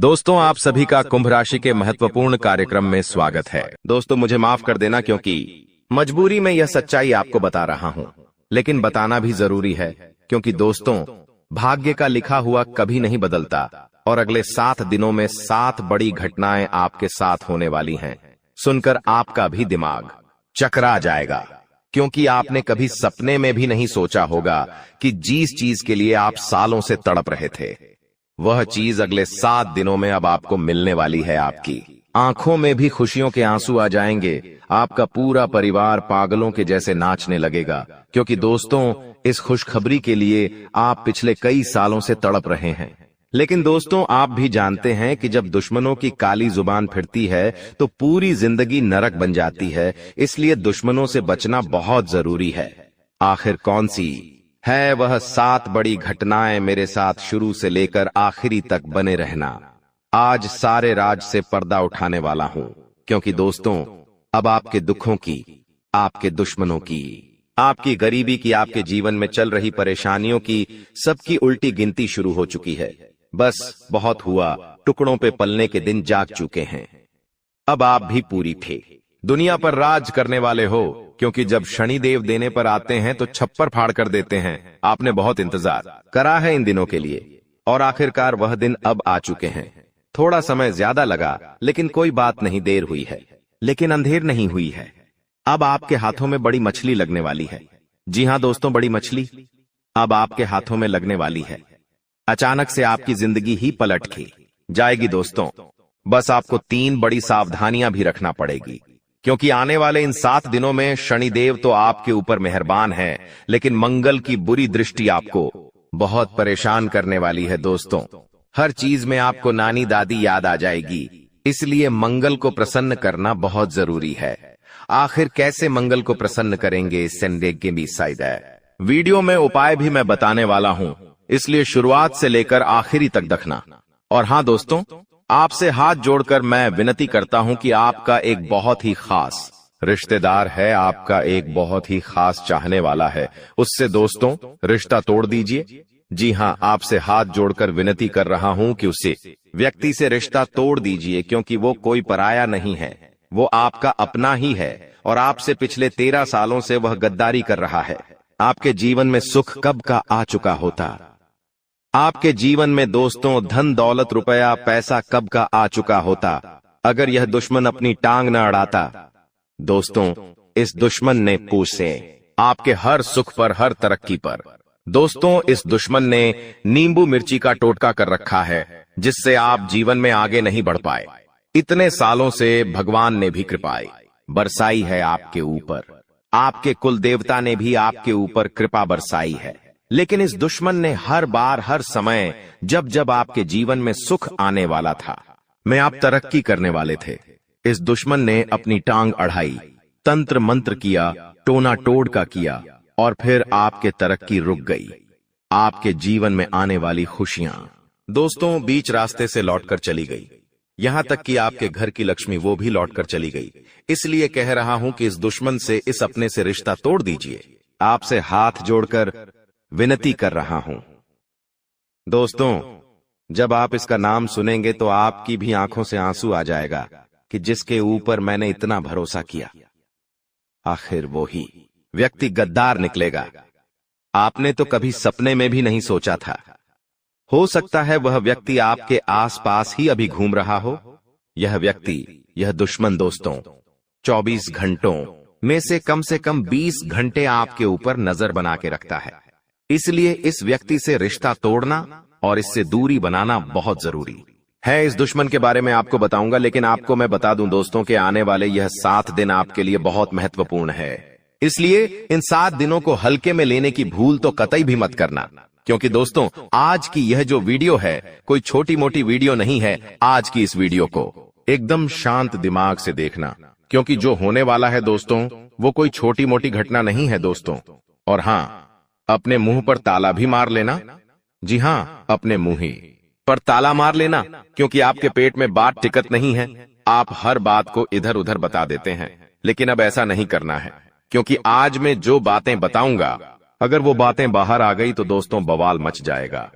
दोस्तों, आप सभी का कुंभ राशि के महत्वपूर्ण कार्यक्रम में स्वागत है। दोस्तों, मुझे माफ कर देना क्योंकि मजबूरी में यह सच्चाई आपको बता रहा हूं, लेकिन बताना भी जरूरी है क्योंकि दोस्तों, भाग्य का लिखा हुआ कभी नहीं बदलता और अगले 7 दिनों में 7 बड़ी घटनाएं आपके साथ होने वाली हैं। सुनकर आपका भी दिमाग चकरा जाएगा क्योंकि आपने कभी सपने में भी नहीं सोचा होगा कि जिस चीज के लिए आप सालों से तड़प रहे थे, वह चीज अगले 7 दिनों में अब आपको मिलने वाली है। आपकी आंखों में भी खुशियों के आंसू आ जाएंगे। आपका पूरा परिवार पागलों के जैसे नाचने लगेगा क्योंकि दोस्तों, इस खुशखबरी के लिए आप पिछले कई सालों से तड़प रहे हैं। लेकिन दोस्तों, आप भी जानते हैं कि जब दुश्मनों की काली जुबान फिरती है तो पूरी जिंदगी नरक बन जाती है। इसलिए दुश्मनों से बचना बहुत जरूरी है। आखिर कौन सी है वह 7 बड़ी घटनाएं? मेरे साथ शुरू से लेकर आखिरी तक बने रहना। आज सारे राज से पर्दा उठाने वाला हूं क्योंकि दोस्तों, अब आपके दुखों की, आपके दुश्मनों की, आपकी गरीबी की, आपके जीवन में चल रही परेशानियों की, सबकी उल्टी गिनती शुरू हो चुकी है। बस बहुत हुआ, टुकड़ों पे पलने के दिन जाग चुके हैं। अब आप भी पूरी थे दुनिया पर राज करने वाले हो क्योंकि जब शनिदेव देने पर आते हैं तो छप्पर फाड़ कर देते हैं। आपने बहुत इंतजार करा है इन दिनों के लिए और आखिरकार वह दिन अब आ चुके हैं। थोड़ा समय ज्यादा लगा लेकिन कोई बात नहीं, देर हुई है लेकिन अंधेर नहीं हुई है। अब आपके हाथों में बड़ी मछली लगने वाली है। जी हां दोस्तों, बड़ी मछली अब आपके हाथों में लगने वाली है। अचानक से आपकी जिंदगी ही पलट के जाएगी दोस्तों। बस आपको 3 बड़ी सावधानियां भी रखना पड़ेगी क्योंकि आने वाले इन 7 दिनों में शनिदेव तो आपके ऊपर मेहरबान है, लेकिन मंगल की बुरी दृष्टि आपको बहुत परेशान करने वाली है। दोस्तों, हर चीज में आपको नानी दादी याद आ जाएगी, इसलिए मंगल को प्रसन्न करना बहुत जरूरी है। आखिर कैसे मंगल को प्रसन्न करेंगे, संदेह के भी साइड है। वीडियो में उपाय भी मैं बताने वाला हूं, इसलिए शुरुआत से लेकर आखिरी तक देखना। और हां दोस्तों, आपसे हाथ जोड़कर मैं विनती करता हूं कि आपका एक बहुत ही खास रिश्तेदार है, आपका एक बहुत ही खास चाहने वाला है, उससे दोस्तों रिश्ता तोड़ दीजिए। जी हां, आपसे हाथ जोड़कर विनती कर रहा हूं कि उसे व्यक्ति से रिश्ता तोड़ दीजिए क्योंकि वो कोई पराया नहीं है, वो आपका अपना ही है और आपसे पिछले 13 सालों से वह गद्दारी कर रहा है। आपके जीवन में सुख कब का आ चुका होता, आपके जीवन में दोस्तों धन दौलत रुपया पैसा कब का आ चुका होता, अगर यह दुश्मन अपनी टांग न अड़ाता। दोस्तों, इस दुश्मन ने पूछ से आपके हर सुख पर, हर तरक्की पर, दोस्तों इस दुश्मन ने नींबू मिर्ची का टोटका कर रखा है जिससे आप जीवन में आगे नहीं बढ़ पाए। इतने सालों से भगवान ने भी कृपाएं बरसाई है आपके ऊपर, आपके कुल देवता ने भी आपके ऊपर कृपा बरसाई है। लेकिन इस दुश्मन ने हर बार, हर समय, जब जब आपके जीवन में सुख आने वाला था, में आप तरक्की करने वाले थे, इस दुश्मन ने अपनी टांग अड़ाई, तंत्र मंत्र किया, टोना टोड़का किया और फिर आपके तरक्की रुक गई। आपके जीवन में आने वाली खुशियां दोस्तों बीच रास्ते से लौटकर चली गई। यहां तक कि आपके घर की लक्ष्मी वो भी लौटकर चली गई। इसलिए कह रहा हूं कि इस दुश्मन से, इस अपने से रिश्ता तोड़ दीजिए। आपसे हाथ जोड़कर विनती कर रहा हूं। दोस्तों, जब आप इसका नाम सुनेंगे तो आपकी भी आंखों से आंसू आ जाएगा कि जिसके ऊपर मैंने इतना भरोसा किया, आखिर वो ही व्यक्ति गद्दार निकलेगा। आपने तो कभी सपने में भी नहीं सोचा था। हो सकता है वह व्यक्ति आपके आसपास ही अभी घूम रहा हो। यह व्यक्ति, यह दुश्मन दोस्तों 24 घंटों में से कम 20 घंटे आपके ऊपर नजर बना के रखता है। इसलिए इस व्यक्ति से रिश्ता तोड़ना और इससे दूरी बनाना बहुत जरूरी है। इस दुश्मन के बारे में आपको बताऊंगा, लेकिन आपको मैं बता दूं दोस्तों कि आने वाले यह 7 दिन आपके लिए बहुत महत्वपूर्ण है। इसलिए इन 7 दिनों को हल्के में लेने की भूल तो कतई भी मत करना क्योंकि दोस्तों, आज की यह जो वीडियो है कोई छोटी मोटी वीडियो नहीं है। आज की इस वीडियो को एकदम शांत दिमाग से देखना क्योंकि जो होने वाला है दोस्तों, वो कोई छोटी मोटी घटना नहीं है दोस्तों। और हां, अपने मुंह पर ताला भी मार लेना। जी हां, अपने मुंह ही पर ताला मार लेना क्योंकि आपके पेट में बात टिकट नहीं है। आप हर बात को इधर उधर बता देते हैं, लेकिन अब ऐसा नहीं करना है क्योंकि आज मैं जो बातें बताऊंगा, अगर वो बातें बाहर आ गई तो दोस्तों बवाल मच जाएगा।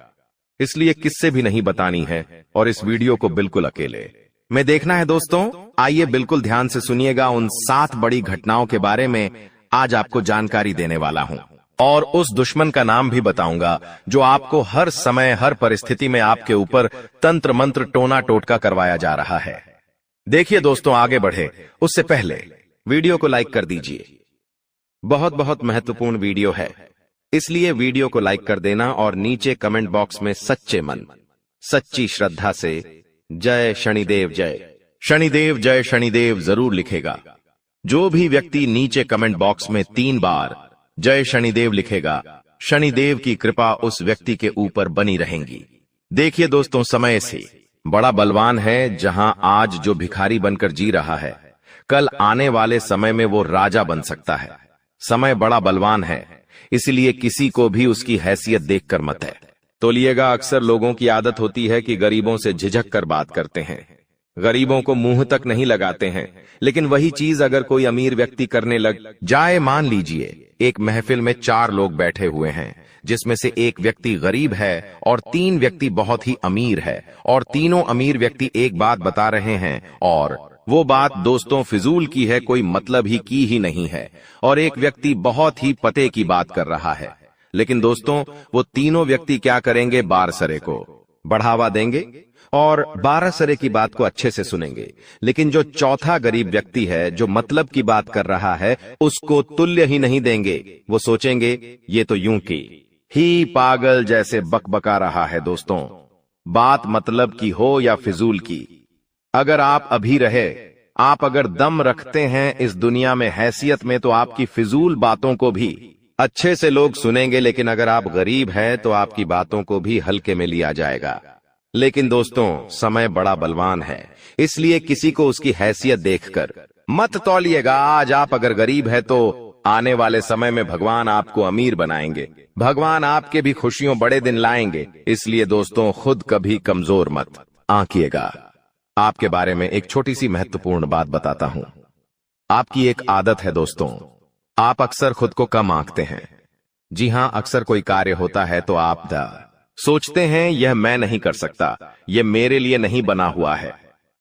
इसलिए किससे भी नहीं बतानी है और इस वीडियो को बिल्कुल अकेले में देखना है दोस्तों। आइए बिल्कुल ध्यान से सुनिएगा, उन 7 बड़ी घटनाओं के बारे में आज आपको जानकारी देने वाला हूं और उस दुश्मन का नाम भी बताऊंगा जो आपको हर समय हर परिस्थिति में आपके ऊपर तंत्र मंत्र टोना टोटका करवाया जा रहा है। देखिए दोस्तों, आगे बढ़े उससे पहले वीडियो को लाइक कर दीजिए। बहुत बहुत महत्वपूर्ण वीडियो है, इसलिए वीडियो को लाइक कर देना और नीचे कमेंट बॉक्स में सच्चे मन सच्ची श्रद्धा से जय शनिदेव जय शनिदेव जरूर लिखेगा। जो भी व्यक्ति नीचे कमेंट बॉक्स में 3 बार जय शनिदेव लिखेगा, शनिदेव की कृपा उस व्यक्ति के ऊपर बनी रहेगी। देखिए दोस्तों, समय से बड़ा बलवान है। जहां आज जो भिखारी बनकर जी रहा है, कल आने वाले समय में वो राजा बन सकता है। समय बड़ा बलवान है, इसलिए किसी को भी उसकी हैसियत देखकर मत है तोलिएगा। अक्सर लोगों की आदत होती है कि गरीबों से झिझक कर बात करते हैं, गरीबों को मुंह तक नहीं लगाते हैं। लेकिन वही चीज अगर कोई अमीर व्यक्ति करने लग जाए, मान लीजिए एक महफिल में 4 लोग बैठे हुए हैं, जिसमें से एक व्यक्ति गरीब है और 3 व्यक्ति बहुत ही अमीर है, और तीनों अमीर व्यक्ति एक बात बता रहे हैं और वो बात दोस्तों फिजूल की है, कोई मतलब ही की ही नहीं है, और एक व्यक्ति बहुत ही पते की बात कर रहा है। लेकिन दोस्तों, वो तीनों व्यक्ति क्या करेंगे, 12 सरे को बढ़ावा देंगे और 12 सरे की बात को अच्छे से सुनेंगे। लेकिन जो चौथा गरीब व्यक्ति है, जो मतलब की बात कर रहा है, उसको तुल्य ही नहीं देंगे। वो सोचेंगे ये तो यूं की ही पागल जैसे बकबका रहा है। दोस्तों, बात मतलब की हो या फिजूल की, अगर आप अभी रहे, आप अगर दम रखते हैं इस दुनिया में हैसियत में, तो आपकी फिजूल बातों को भी अच्छे से लोग सुनेंगे। लेकिन अगर आप गरीब हैं तो आपकी बातों को भी हल्के में लिया जाएगा। लेकिन दोस्तों, समय बड़ा बलवान है, इसलिए किसी को उसकी हैसियत देखकर मत तौलिएगा। आज आप अगर गरीब है तो आने वाले समय में भगवान आपको अमीर बनाएंगे, भगवान आपके भी खुशियों बड़े दिन लाएंगे। इसलिए दोस्तों, खुद कभी कमजोर मत आंकिएगा। आपके बारे में एक छोटी सी महत्वपूर्ण बात बताता हूं। आपकी एक आदत है दोस्तों, आप अक्सर खुद को कम आंकते हैं। जी हां, अक्सर कोई कार्य होता है तो आप सोचते हैं यह मैं नहीं कर सकता, यह मेरे लिए नहीं बना हुआ है।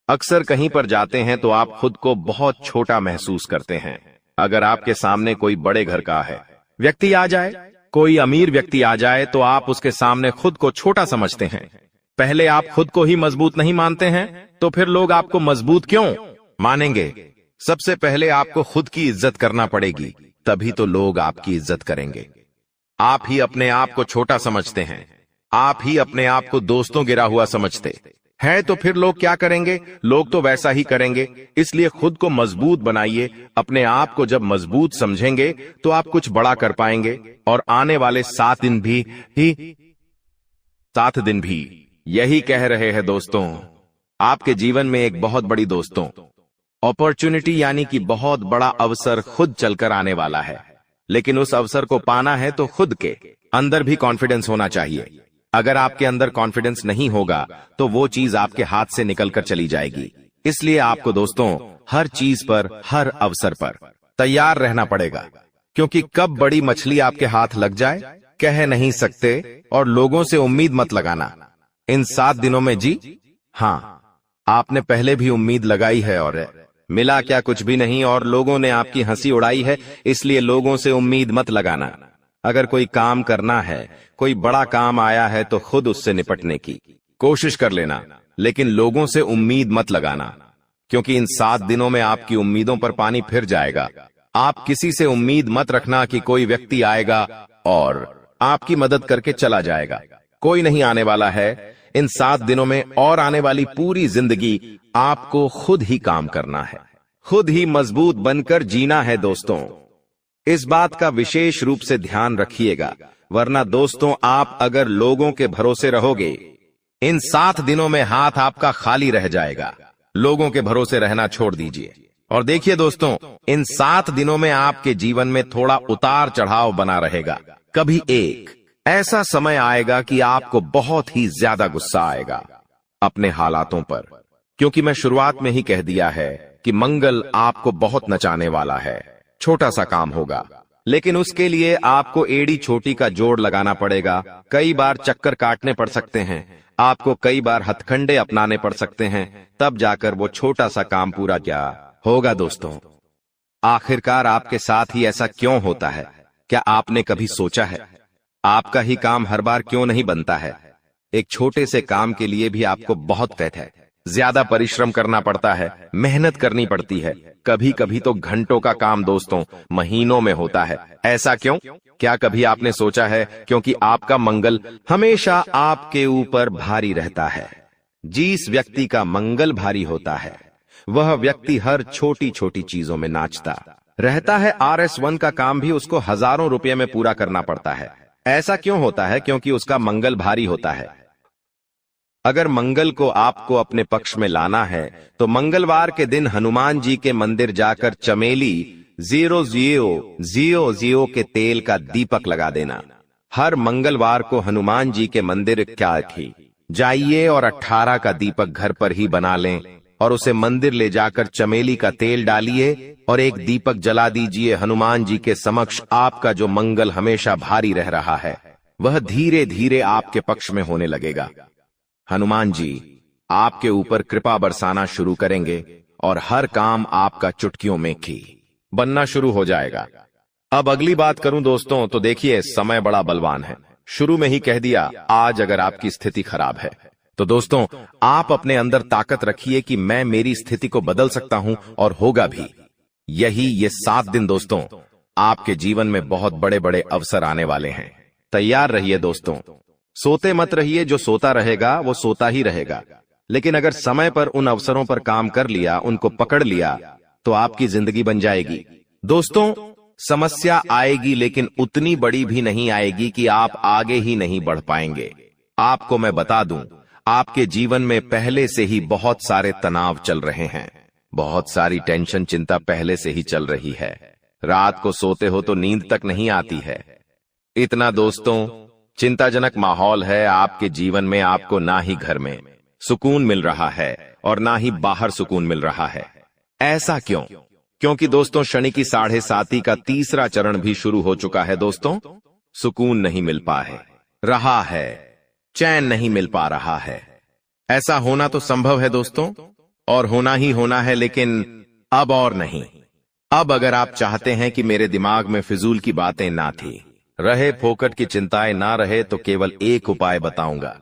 अक्सर कहीं पर जाते हैं तो आप खुद को बहुत छोटा महसूस करते हैं। अगर आपके सामने कोई बड़े घर का है व्यक्ति आ जाए, कोई अमीर व्यक्ति आ जाए, तो आप उसके सामने खुद को छोटा समझते हैं। पहले आप खुद को ही मजबूत नहीं मानते हैं, तो फिर लोग आपको मजबूत क्यों मानेंगे? सबसे पहले आपको खुद की इज्जत करना पड़ेगी, तभी तो लोग आपकी इज्जत करेंगे। आप ही अपने आप को छोटा समझते हैं, आप ही अपने आप को दोस्तों गिरा हुआ समझते हैं, तो फिर लोग क्या करेंगे? लोग तो वैसा ही करेंगे। इसलिए खुद को मजबूत बनाइए। अपने आप को जब मजबूत समझेंगे तो आप कुछ बड़ा कर पाएंगे। और आने वाले 7 दिन भी यही कह रहे हैं दोस्तों। आपके जीवन में एक बहुत बड़ी दोस्तों अपॉर्चुनिटी यानी कि बहुत बड़ा अवसर खुद चलकर आने वाला है। लेकिन उस अवसर को पाना है तो खुद के अंदर भी कॉन्फिडेंस होना चाहिए। अगर आपके अंदर कॉन्फिडेंस नहीं होगा तो वो चीज आपके हाथ से निकलकर चली जाएगी। इसलिए आपको दोस्तों हर चीज पर, हर अवसर पर तैयार रहना पड़ेगा, क्योंकि कब बड़ी मछली आपके हाथ लग जाए कह नहीं सकते। और लोगों से उम्मीद मत लगाना इन 7 दिनों में। जी हां, आपने पहले भी उम्मीद लगाई है और मिला क्या? कुछ भी नहीं, और लोगों ने आपकी हंसी उड़ाई है। इसलिए लोगों से उम्मीद मत लगाना। अगर कोई काम करना है, कोई बड़ा काम आया है, तो खुद उससे निपटने की कोशिश कर लेना, लेकिन लोगों से उम्मीद मत लगाना, क्योंकि इन 7 दिनों में आपकी उम्मीदों पर पानी फिर जाएगा। आप किसी से उम्मीद मत रखना कि कोई व्यक्ति आएगा और आपकी मदद करके चला जाएगा। कोई नहीं आने वाला है इन 7 दिनों में, और आने वाली पूरी जिंदगी आपको खुद ही काम करना है, खुद ही मजबूत बनकर जीना है। दोस्तों, इस बात का विशेष रूप से ध्यान रखिएगा, वरना दोस्तों आप अगर लोगों के भरोसे रहोगे, इन 7 दिनों में हाथ आपका खाली रह जाएगा। लोगों के भरोसे रहना छोड़ दीजिए। और देखिए दोस्तों, इन 7 दिनों में आपके जीवन में थोड़ा उतार चढ़ाव बना रहेगा। कभी एक ऐसा समय आएगा कि आपको बहुत ही ज्यादा गुस्सा आएगा अपने हालातों पर, क्योंकि मैं शुरुआत में ही कह दिया है कि मंगल आपको बहुत नचाने वाला है। छोटा सा काम होगा, लेकिन उसके लिए आपको एड़ी छोटी का जोड़ लगाना पड़ेगा, कई बार चक्कर काटने पड़ सकते हैं, आपको कई बार हथकंडे अपनाने पड़ सकते हैं, तब जाकर वो छोटा सा काम पूरा क्या होगा। दोस्तों, आखिरकार आपके साथ ही ऐसा क्यों होता है? क्या आपने कभी सोचा है आपका ही काम हर बार क्यों नहीं बनता है? एक छोटे से काम के लिए भी आपको बहुत ज्यादा परिश्रम करना पड़ता है, मेहनत करनी पड़ती है, कभी कभी तो घंटों का काम दोस्तों महीनों में होता है। ऐसा क्यों? क्या कभी आपने सोचा है? क्योंकि आपका मंगल हमेशा आपके ऊपर भारी रहता है। जिस व्यक्ति का मंगल भारी होता है वह व्यक्ति हर छोटी छोटी चीजों में नाचता रहता है। RS1 का काम भी उसको हजारों रुपए में पूरा करना पड़ता है। ऐसा क्यों होता है? क्योंकि उसका मंगल भारी होता है। अगर मंगल को आपको अपने पक्ष में लाना है तो मंगलवार के दिन हनुमान जी के मंदिर जाकर चमेली 0000 के तेल का दीपक लगा देना। हर मंगलवार को हनुमान जी के मंदिर जाइए और 18 का दीपक घर पर ही बना लें और उसे मंदिर ले जाकर चमेली का तेल डालिए और एक दीपक जला दीजिए। हनुमान जी के समक्ष आपका जो मंगल हमेशा भारी रह रहा है वह धीरे धीरे आपके पक्ष में होने लगेगा। हनुमान जी आपके ऊपर कृपा बरसाना शुरू करेंगे और हर काम आपका चुटकियों में बनना शुरू हो जाएगा। अब अगली बात करूं दोस्तों तो देखिए, समय बड़ा बलवान है। शुरू में ही कह दिया, आज अगर आपकी स्थिति खराब है तो दोस्तों आप अपने अंदर ताकत रखिए कि मैं मेरी स्थिति को बदल सकता हूं और होगा भी। ये 7 दिन दोस्तों आपके जीवन में बहुत बड़े बड़े अवसर आने वाले हैं। तैयार रहिए दोस्तों। सोते मत रहिए, जो सोता रहेगा वो सोता ही रहेगा। लेकिन अगर समय पर उन अवसरों पर काम कर लिया, उनको पकड़ लिया तो आपकी जिंदगी बन जाएगी। दोस्तों, समस्या आएगी लेकिन उतनी बड़ी भी नहीं आएगी कि आप आगे ही नहीं बढ़ पाएंगे। आपको मैं बता दूं, आपके जीवन में पहले से ही बहुत सारे तनाव चल रहे हैं, बहुत सारी टेंशन चिंता पहले से ही चल रही है। रात को सोते हो तो नींद तक नहीं आती है। इतना दोस्तों चिंताजनक माहौल है आपके जीवन में। आपको ना ही घर में सुकून मिल रहा है और ना ही बाहर सुकून मिल रहा है। ऐसा क्यों? क्योंकि दोस्तों शनि की 7.5 का तीसरा चरण भी शुरू हो चुका है। दोस्तों, सुकून नहीं मिल पा रहा है, चैन नहीं मिल पा रहा है। ऐसा होना तो संभव है दोस्तों, और होना ही होना है, लेकिन अब और नहीं। अब अगर आप चाहते हैं कि मेरे दिमाग में फिजूल की बातें ना थी रहे, फोकट की चिंताएं ना रहे, तो केवल एक उपाय बताऊंगा।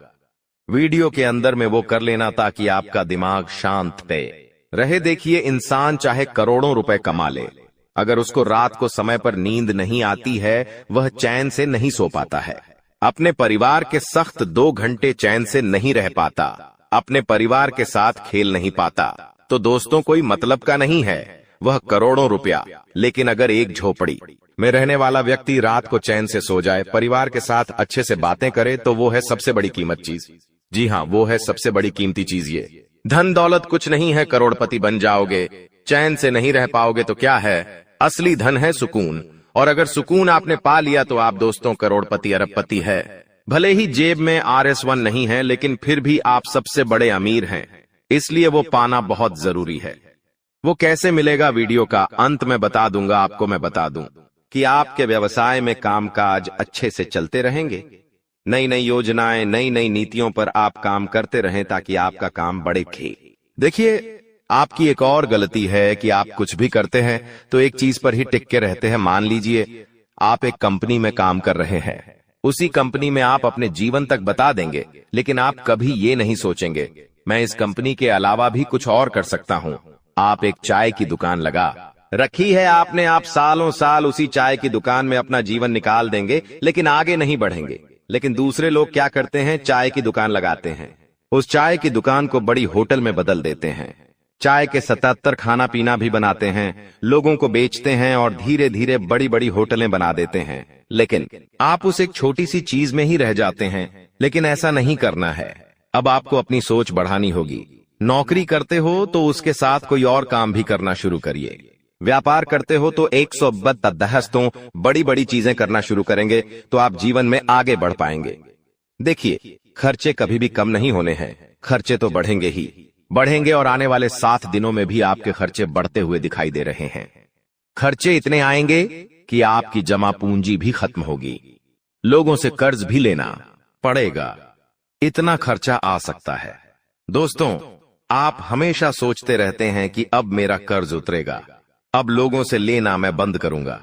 वीडियो के अंदर में वो कर लेना ताकि आपका दिमाग शांत पे रहे। देखिए, इंसान चाहे करोड़ों रुपए कमा ले, अगर उसको रात को समय पर नींद नहीं आती है वह चैन से नहीं सो पाता है, अपने परिवार के सख्त 2 घंटे चैन से नहीं रह पाता, अपने परिवार के साथ खेल नहीं पाता, तो दोस्तों कोई मतलब का नहीं है वह करोड़ों रुपया। लेकिन अगर एक झोपड़ी में रहने वाला व्यक्ति रात को चैन से सो जाए, परिवार के साथ अच्छे से बातें करे, तो वो है सबसे बड़ी कीमत चीज। जी हाँ, वो है सबसे बड़ी कीमती चीज। ये धन दौलत कुछ नहीं है, करोड़पति बन जाओगे, चैन से नहीं रह पाओगे तो क्या है? असली धन है सुकून, और अगर सुकून आपने पा लिया तो आप दोस्तों करोड़पति अरबपति है। भले ही जेब में RS1 नहीं है, लेकिन फिर भी आप सबसे बड़े अमीर हैं, इसलिए वो पाना बहुत जरूरी है। वो कैसे मिलेगा वीडियो का अंत में बता दूंगा। आपको मैं बता दूं कि आपके व्यवसाय में कामकाज अच्छे से चलते रहेंगे, नई नई योजनाएं, नई नई नीतियों पर आप काम करते रहें ताकि आपका काम बढ़े। देखिए, आपकी एक और गलती है कि आप कुछ भी करते हैं तो एक चीज पर ही टिक के रहते हैं। मान लीजिए आप एक कंपनी में काम कर रहे हैं, उसी कंपनी में आप अपने जीवन तक बता देंगे, लेकिन आप कभी ये नहीं सोचेंगे मैं इस कंपनी के अलावा भी कुछ और कर सकता हूं। आप एक चाय की दुकान लगा रखी है आपने, आप सालों साल उसी चाय की दुकान में अपना जीवन निकाल देंगे, लेकिन आगे नहीं बढ़ेंगे। लेकिन दूसरे लोग क्या करते हैं? चाय की दुकान लगाते हैं, उस चाय की दुकान को बड़ी होटल में बदल देते हैं, चाय के 77 खाना पीना भी बनाते हैं, लोगों को बेचते हैं और धीरे धीरे बड़ी बड़ी होटलें बना देते हैं। लेकिन आप उस एक छोटी सी चीज में ही रह जाते हैं। लेकिन ऐसा नहीं करना है। अब आपको अपनी सोच बढ़ानी होगी। नौकरी करते हो तो उसके साथ कोई और काम भी करना शुरू करिए। व्यापार करते हो तो 110 तो बड़ी बड़ी चीजें करना शुरू करेंगे तो आप जीवन में आगे बढ़ पाएंगे। देखिए, खर्चे कभी भी कम नहीं होने हैं, खर्चे तो बढ़ेंगे ही बढ़ेंगे, और आने वाले 7 दिनों में भी आपके खर्चे बढ़ते हुए दिखाई दे रहे हैं। खर्चे इतने आएंगे कि आपकी जमा पूंजी भी खत्म होगी, लोगों से कर्ज भी लेना पड़ेगा, इतना खर्चा आ सकता है। दोस्तों, आप हमेशा सोचते रहते हैं कि अब मेरा कर्ज उतरेगा, अब लोगों से लेना मैं बंद करूंगा,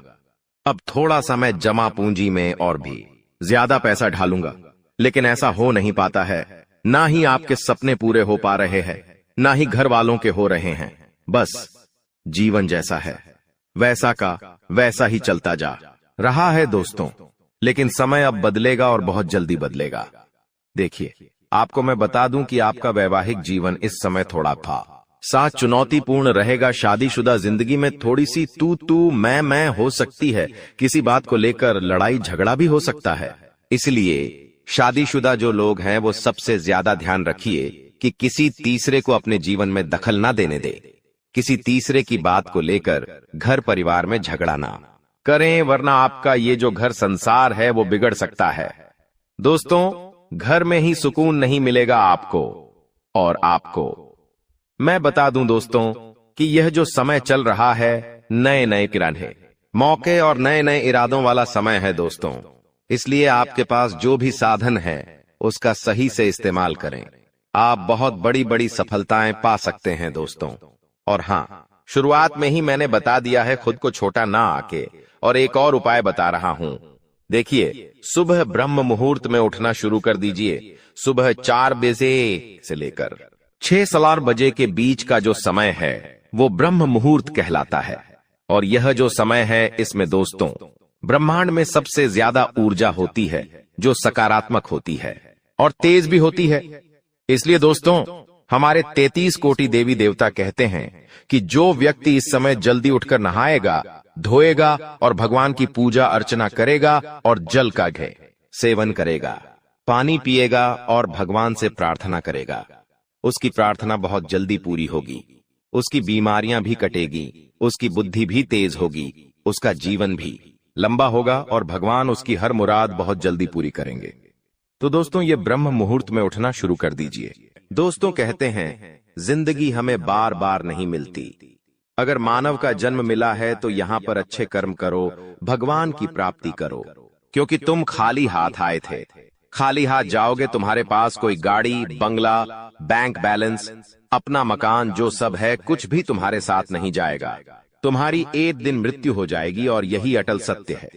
अब थोड़ा सा मैं जमा पूंजी में और भी ज्यादा पैसा ढालूंगा। लेकिन ऐसा हो नहीं पाता है। ना ही आपके सपने पूरे हो पा रहे हैं, ना ही घर वालों के हो रहे हैं। बस जीवन जैसा है वैसा का वैसा ही चलता जा रहा है दोस्तों। लेकिन समय अब बदलेगा और बहुत जल्दी बदलेगा। देखिए, आपको मैं बता दूं कि आपका वैवाहिक जीवन इस समय थोड़ा साथ चुनौतीपूर्ण रहेगा। शादीशुदा जिंदगी में थोड़ी सी तू मैं हो सकती है। किसी बात को लेकर लड़ाई झगड़ा भी हो सकता है। इसलिए शादीशुदा जो लोग हैं वो सबसे ज्यादा ध्यान रखिए कि किसी तीसरे को अपने जीवन में दखल ना देने दे। किसी तीसरे की बात को लेकर घर परिवार में झगड़ा ना करें, वरना आपका ये जो घर संसार है वो बिगड़ सकता है। दोस्तों, घर में ही सुकून नहीं मिलेगा आपको और आपको। मैं बता दूं दोस्तों कि यह जो समय चल रहा है नए नए किराने मौके और नए नए इरादों वाला समय है दोस्तों। इसलिए आपके पास जो भी साधन है उसका सही से इस्तेमाल करें। आप बहुत बड़ी बड़ी सफलताएं पा सकते हैं दोस्तों। और हाँ, शुरुआत में ही मैंने बता दिया है, खुद को छोटा ना आके। और एक और उपाय बता रहा हूं। देखिए, सुबह ब्रह्म मुहूर्त में उठना शुरू कर दीजिए। सुबह 4 बजे से लेकर 6 बजे के बीच का जो समय है वो ब्रह्म मुहूर्त कहलाता है। और यह जो समय है इसमें दोस्तों ब्रह्मांड में सबसे ज्यादा ऊर्जा होती है, जो सकारात्मक होती है और तेज भी होती है। इसलिए दोस्तों, हमारे 33 कोटि देवी देवता कहते हैं कि जो व्यक्ति इस समय जल्दी उठकर नहाएगा, धोएगा और भगवान की पूजा अर्चना करेगा और जल का घे सेवन करेगा, पानी पिएगा और भगवान से प्रार्थना करेगा, उसकी प्रार्थना बहुत जल्दी पूरी होगी, उसकी बीमारियां भी कटेगी, उसकी बुद्धि भी तेज होगी, उसका जीवन भी लंबा होगा और भगवान उसकी हर मुराद बहुत जल्दी पूरी करेंगे। तो दोस्तों, ये ब्रह्म मुहूर्त में उठना शुरू कर दीजिए। दोस्तों, कहते हैं जिंदगी हमें बार बार नहीं मिलती। अगर मानव का जन्म मिला है तो यहाँ पर अच्छे कर्म करो, भगवान की प्राप्ति करो। क्योंकि तुम खाली हाथ आए थे, खाली हाथ जाओगे। तुम्हारे पास कोई गाड़ी, बंगला, बैंक बैलेंस, अपना मकान, जो सब है कुछ भी तुम्हारे साथ नहीं जाएगा। तुम्हारी एक दिन मृत्यु हो जाएगी और यही अटल सत्य है।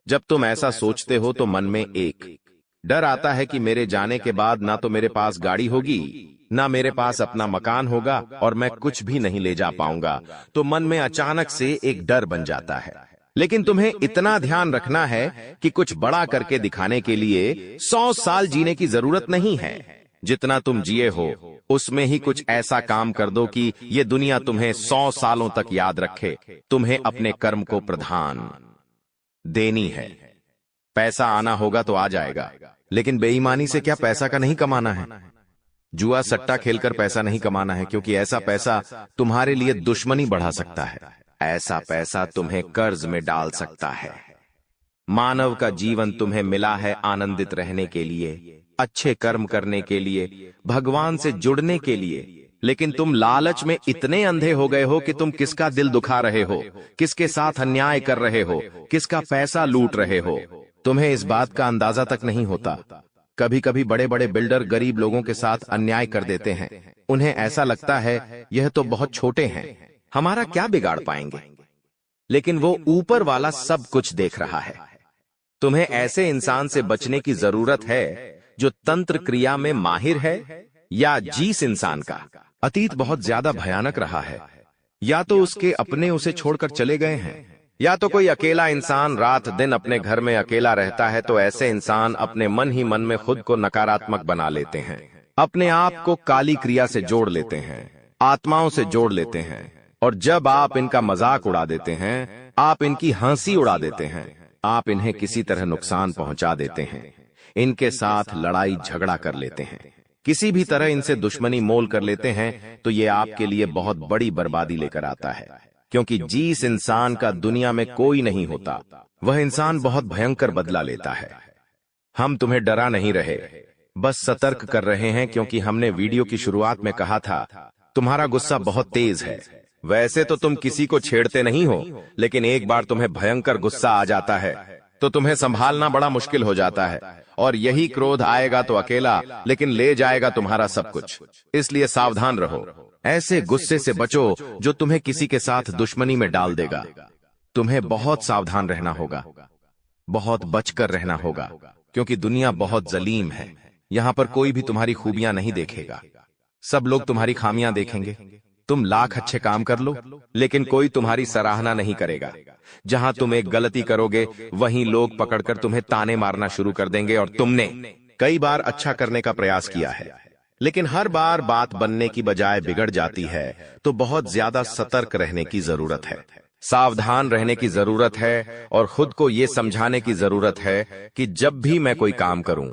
जब तुम ऐसा सोचते हो तो मन में एक डर आता है कि मेरे जाने के बाद ना तो मेरे पास गाड़ी होगी, ना मेरे पास अपना मकान होगा और मैं कुछ भी नहीं ले जा पाऊंगा। तो मन में अचानक से एक डर बन जाता है। लेकिन तुम्हें इतना ध्यान रखना है कि कुछ बड़ा करके दिखाने के लिए 100 साल जीने की जरूरत नहीं है। जितना तुम जिए हो उसमें ही कुछ ऐसा काम कर दो कि ये दुनिया तुम्हें 100 सालों तक याद रखे। तुम्हें अपने कर्म को प्रधान देनी है। पैसा आना होगा तो आ जाएगा, लेकिन बेईमानी से क्या पैसा का नहीं कमाना है। जुआ सट्टा खेलकर पैसा नहीं कमाना है, क्योंकि ऐसा पैसा तुम्हारे लिए दुश्मनी बढ़ा सकता है। ऐसा पैसा तुम्हें कर्ज में डाल सकता है। मानव का जीवन तुम्हें मिला है आनंदित रहने के लिए, अच्छे कर्म करने के लिए, भगवान से जुड़ने के लिए। लेकिन तुम लालच में इतने अंधे हो गए हो कि तुम किसका दिल दुखा रहे हो, किसके साथ अन्याय कर रहे हो, किसका पैसा लूट रहे हो, तुम्हें इस बात का अंदाजा तक नहीं होता। कभी कभी बड़े बड़े बिल्डर गरीब लोगों के साथ अन्याय कर देते हैं। उन्हें ऐसा लगता है यह तो बहुत छोटे हैं, हमारा क्या बिगाड़ पाएंगे। लेकिन वो ऊपर वाला सब कुछ देख रहा है। तुम्हें ऐसे इंसान से बचने की जरूरत है जो तंत्र क्रिया में माहिर है, या जिस इंसान का अतीत बहुत ज्यादा भयानक रहा है, या तो उसके अपने उसे छोड़कर चले गए हैं, या तो कोई अकेला इंसान रात दिन अपने घर में अकेला रहता है। तो ऐसे इंसान अपने मन ही मन में खुद को नकारात्मक बना लेते हैं, अपने आप को काली क्रिया से जोड़ लेते हैं, आत्माओं से जोड़ लेते हैं। और जब आप इनका मजाक उड़ा देते हैं, आप इनकी हंसी उड़ा देते हैं, आप इन्हें किसी तरह नुकसान पहुंचा देते हैं, इनके साथ लड़ाई झगड़ा कर लेते हैं, किसी भी तरह इनसे दुश्मनी मोल कर लेते हैं, तो ये आपके लिए बहुत बड़ी बर्बादी लेकर आता है। क्योंकि जिस इंसान का दुनिया में कोई नहीं होता, वह इंसान बहुत भयंकर बदला लेता है। हम तुम्हें डरा नहीं रहे, बस सतर्क कर रहे हैं। क्योंकि हमने वीडियो की शुरुआत में कहा था तुम्हारा गुस्सा बहुत तेज है, वैसे तो तुम किसी को छेड़ते नहीं हो, लेकिन एक बार तुम्हें भयंकर गुस्सा आ जाता है तो तुम्हें संभालना बड़ा मुश्किल हो जाता है, और यही क्रोध आएगा तो अकेला, लेकिन ले जाएगा तुम्हारा सब कुछ। इसलिए सावधान रहो। ऐसे गुस्से से बचो जो तुम्हें किसी के साथ दुश्मनी में डाल देगा। तुम्हें बहुत सावधान रहना होगा, बहुत बचकर रहना होगा, क्योंकि दुनिया बहुत जलीम है। यहाँ पर कोई भी तुम्हारी खूबियां नहीं देखेगा, सब लोग तुम्हारी खामियां देखेंगे। तुम लाख अच्छे काम कर लो, लेकिन कोई तुम्हारी सराहना नहीं करेगा। जहां तुम एक गलती करोगे वहीं लोग पकड़कर तुम्हें ताने मारना शुरू कर देंगे, और तुमने कई बार अच्छा करने का प्रयास किया है, लेकिन हर बार बात बनने की बजाय बिगड़ जाती है। तो बहुत ज्यादा सतर्क रहने की जरूरत है, सावधान रहने की जरूरत है, और खुद को यह समझाने की जरूरत है कि जब भी मैं कोई काम करूं,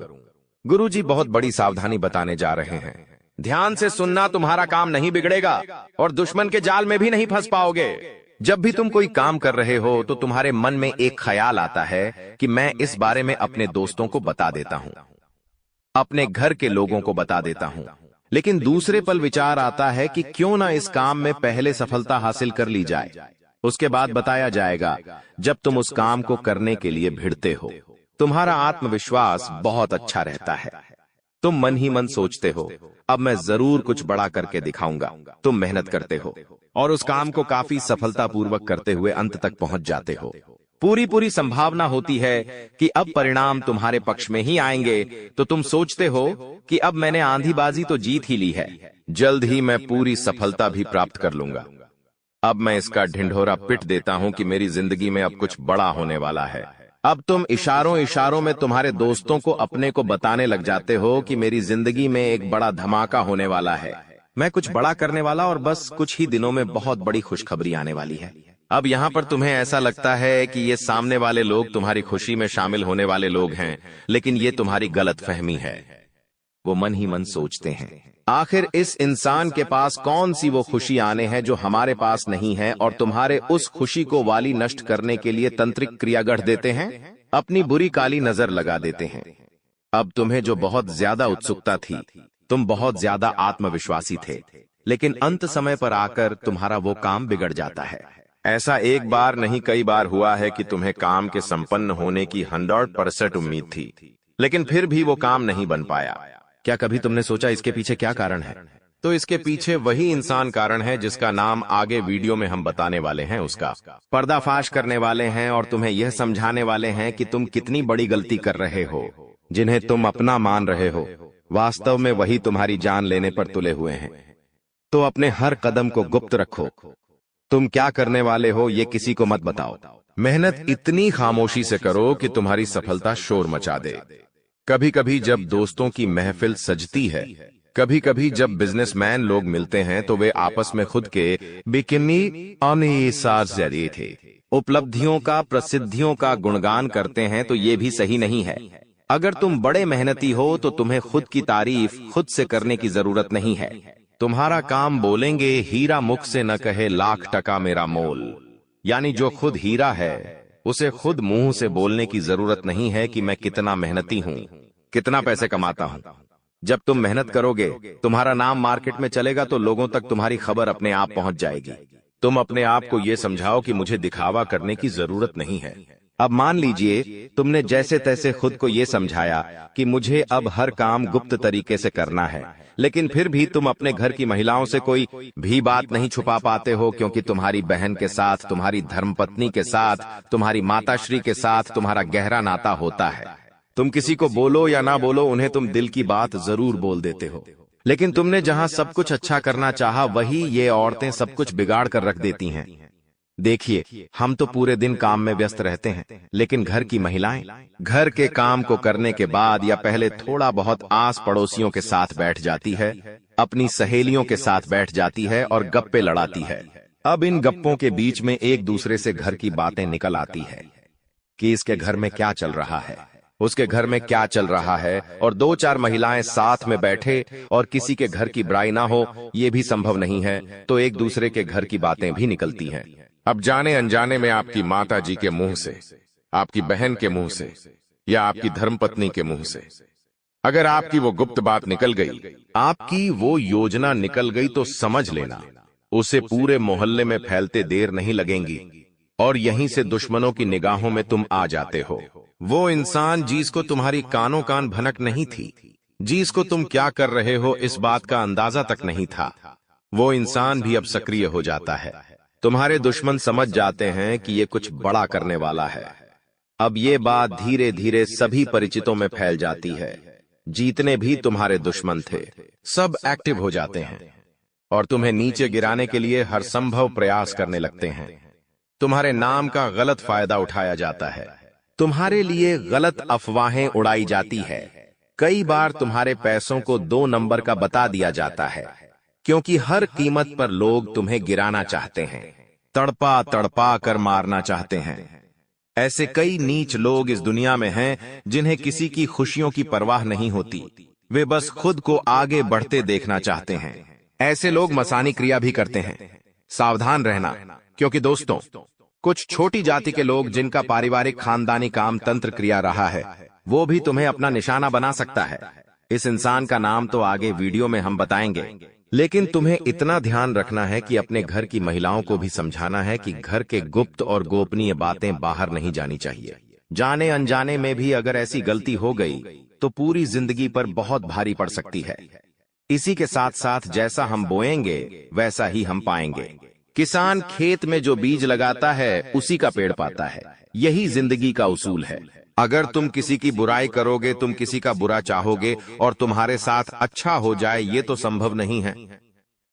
गुरुजी बहुत बड़ी सावधानी बताने जा रहे हैं। ध्यान से सुनना, तुम्हारा काम नहीं बिगड़ेगा और दुश्मन के जाल में भी नहीं फंस पाओगे। जब भी तुम कोई काम कर रहे हो तो तुम्हारे मन में एक ख्याल आता है कि मैं इस बारे में अपने दोस्तों को बता देता हूं, अपने घर के लोगों को बता देता हूं, लेकिन दूसरे पल विचार आता है कि क्यों ना इस काम में पहले सफलता हासिल कर ली जाए, उसके बाद बताया जाएगा। जब तुम उस काम को करने के लिए भिड़ते हो, तुम्हारा आत्मविश्वास बहुत अच्छा रहता है। तुम मन ही मन सोचते हो, अब मैं जरूर कुछ बड़ा करके दिखाऊंगा। तुम मेहनत करते हो और उस काम को काफी सफलतापूर्वक करते हुए अंत तक पहुंच जाते हो। पूरी संभावना होती है कि अब परिणाम तुम्हारे पक्ष में ही आएंगे, तो तुम सोचते हो कि अब मैंने आंधीबाजी तो जीत ही ली है, जल्द ही मैं पूरी सफलता भी प्राप्त कर लूंगा। अब मैं इसका ढिंढोरा पिट देता हूं कि मेरी जिंदगी में अब कुछ बड़ा होने वाला है। अब तुम इशारों में तुम्हारे दोस्तों को अपने को बताने लग जाते हो कि मेरी जिंदगी में एक बड़ा धमाका होने वाला है, मैं कुछ बड़ा करने वाला, और बस कुछ ही दिनों में बहुत बड़ी खुशखबरी आने वाली है। अब यहाँ पर तुम्हें ऐसा लगता है कि ये सामने वाले लोग तुम्हारी खुशी में शामिल होने वाले लोग हैं, लेकिन ये तुम्हारी गलतफहमी है। वो मन ही मन सोचते हैं, आखिर इस इंसान के पास कौन सी वो खुशी आने हैं जो हमारे पास नहीं है, और तुम्हारे उस खुशी को वाली नष्ट करने के लिए तंत्रिक क्रिया गढ़ देते हैं, अपनी बुरी काली नजर लगा देते हैं। अब तुम्हें जो बहुत ज्यादा उत्सुकता थी, तुम बहुत ज्यादा आत्मविश्वासी थे, लेकिन अंत समय पर आकर तुम्हारा वो काम बिगड़ जाता है। ऐसा एक बार नहीं कई बार हुआ है कि तुम्हें काम के संपन्न होने की 100% उम्मीद थी, लेकिन फिर भी वो काम नहीं बन पाया। क्या कभी तुमने सोचा इसके पीछे क्या कारण है? तो इसके पीछे वही इंसान कारण है जिसका नाम आगे वीडियो में हम बताने वाले हैं। उसका पर्दाफाश करने वाले हैं और तुम्हें यह समझाने वाले हैं कि तुम कितनी बड़ी गलती कर रहे हो। जिन्हें तुम अपना मान रहे हो, वास्तव में वही तुम्हारी जान लेने पर तुले हुए हैं। तो अपने हर कदम को गुप्त रखो। तुम क्या करने वाले हो ये किसी को मत बताओ। मेहनत इतनी खामोशी से करो कि तुम्हारी सफलता शोर मचा दे। कभी कभी जब दोस्तों की महफिल सजती है, कभी कभी जब बिजनेसमैन लोग मिलते हैं, तो वे आपस में खुद के बिकिनी जरिए थे उपलब्धियों का, प्रसिद्धियों का गुणगान करते हैं, तो ये भी सही नहीं है। अगर तुम बड़े मेहनती हो तो तुम्हें खुद की तारीफ खुद से करने की जरूरत नहीं है। तुम्हारा काम बोलेंगे, हीरा मुख से न कहे लाख टका मेरा मोल। यानी जो खुद हीरा है उसे खुद मुंह से बोलने की जरूरत नहीं है कि मैं कितना मेहनती हूं, कितना पैसे कमाता हूं। जब तुम मेहनत करोगे, तुम्हारा नाम मार्केट में चलेगा, तो लोगों तक तुम्हारी खबर अपने आप पहुंच जाएगी। तुम अपने आप को यह समझाओ कि मुझे दिखावा करने की जरूरत नहीं है। अब मान लीजिए तुमने जैसे तैसे खुद को यह समझाया कि मुझे अब हर काम गुप्त तरीके से करना है, लेकिन फिर भी तुम अपने घर की महिलाओं से कोई भी बात नहीं छुपा पाते हो, क्योंकि तुम्हारी बहन के साथ, तुम्हारी धर्मपत्नी के साथ, तुम्हारी माताश्री के साथ तुम्हारा गहरा नाता होता है। तुम किसी को बोलो या ना बोलो, उन्हें तुम दिल की बात जरूर बोल देते हो। लेकिन तुमने जहां सब कुछ अच्छा करना चाहा, वही ये औरतें सब कुछ बिगाड़ कर रख देती हैं। देखिए, हम तो पूरे दिन काम में व्यस्त रहते हैं, लेकिन घर की महिलाएं घर के काम को करने के बाद या पहले थोड़ा बहुत आस पड़ोसियों के साथ बैठ जाती है, अपनी सहेलियों के साथ बैठ जाती है और गप्पे लड़ाती है। अब इन गप्पों के बीच में एक दूसरे से घर की बातें निकल आती है कि इसके घर में क्या चल रहा है, उसके घर में क्या चल रहा है, और 2-4 महिलाएं साथ में बैठे और किसी के घर की बुराई ना हो, ये भी संभव नहीं है, तो एक दूसरे के घर की बातें भी निकलती हैं। अब जाने अनजाने में आपकी माता जी के मुंह से, आपकी बहन के मुंह से या आपकी धर्मपत्नी के मुंह से अगर आपकी वो गुप्त बात निकल गई, आपकी वो योजना निकल गई, तो समझ लेना उसे पूरे मोहल्ले में फैलते देर नहीं लगेंगी और यहीं से दुश्मनों की निगाहों में तुम आ जाते हो। वो इंसान जिसको तुम्हारी कानों कान भनक नहीं थी, जिसको तुम क्या कर रहे हो इस बात का अंदाजा तक नहीं था, वो इंसान भी अब सक्रिय हो जाता है। तुम्हारे दुश्मन समझ जाते हैं कि ये कुछ बड़ा करने वाला है। अब ये बात धीरे धीरे सभी परिचितों में फैल जाती है। जितने भी तुम्हारे दुश्मन थे सब एक्टिव हो जाते हैं और तुम्हें नीचे गिराने के लिए हर संभव प्रयास करने लगते हैं। तुम्हारे नाम का गलत फायदा उठाया जाता है, तुम्हारे लिए गलत अफवाहें उड़ाई जाती है। कई बार तुम्हारे पैसों को 2 नंबर का बता दिया जाता है, क्योंकि हर कीमत पर लोग तुम्हें गिराना चाहते हैं, तड़पा तड़पा कर मारना चाहते हैं। ऐसे कई नीच लोग इस दुनिया में हैं जिन्हें किसी की खुशियों की परवाह नहीं होती, वे बस खुद को आगे बढ़ते देखना चाहते हैं। ऐसे लोग मसानी क्रिया भी करते हैं। सावधान रहना, क्योंकि दोस्तों कुछ छोटी जाति के लोग जिनका पारिवारिक खानदानी काम तंत्र क्रिया रहा है, वो भी तुम्हें अपना निशाना बना सकता है। इस इंसान का नाम तो आगे वीडियो में हम बताएंगे, लेकिन तुम्हें इतना ध्यान रखना है कि अपने घर की महिलाओं को भी समझाना है कि घर के गुप्त और गोपनीय बातें बाहर नहीं जानी चाहिए। जाने अनजाने में भी अगर ऐसी गलती हो गई तो पूरी जिंदगी पर बहुत भारी पड़ सकती है। इसी के साथ साथ जैसा हम बोएंगे वैसा ही हम पाएंगे। किसान खेत में जो बीज लगाता है उसी का पेड़ पाता है। यही जिंदगी का उसूल है। अगर तुम किसी की बुराई करोगे, तुम किसी का बुरा चाहोगे और तुम्हारे साथ अच्छा हो जाए, ये तो संभव नहीं है।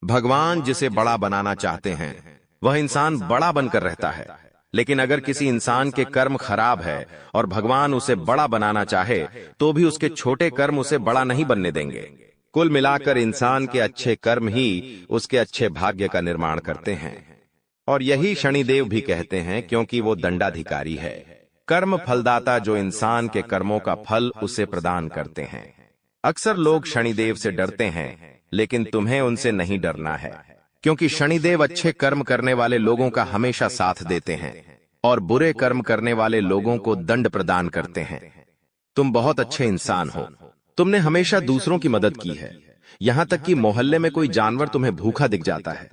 भगवान जिसे बड़ा बनाना चाहते हैं वह इंसान बड़ा बनकर रहता है, लेकिन अगर किसी इंसान के कर्म खराब है और भगवान उसे बड़ा बनाना चाहे तो भी उसके छोटे कर्म उसे बड़ा नहीं बनने देंगे। कुल मिलाकर इंसान के अच्छे कर्म ही उसके अच्छे भाग्य का निर्माण करते हैं, और यही शनिदेव भी कहते हैं, क्योंकि वो दंडाधिकारी है, कर्म फलदाता, जो इंसान के कर्मों का फल उसे प्रदान करते हैं। अक्सर लोग शनिदेव से डरते हैं, लेकिन तुम्हें उनसे नहीं डरना है, क्योंकि शनिदेव अच्छे कर्म करने वाले लोगों का हमेशा साथ देते हैं और बुरे कर्म करने वाले लोगों को दंड प्रदान करते हैं। तुम बहुत अच्छे इंसान हो। तुमने हमेशा दूसरों की मदद की है। यहाँ तक कि मोहल्ले में कोई जानवर तुम्हें भूखा दिख जाता है,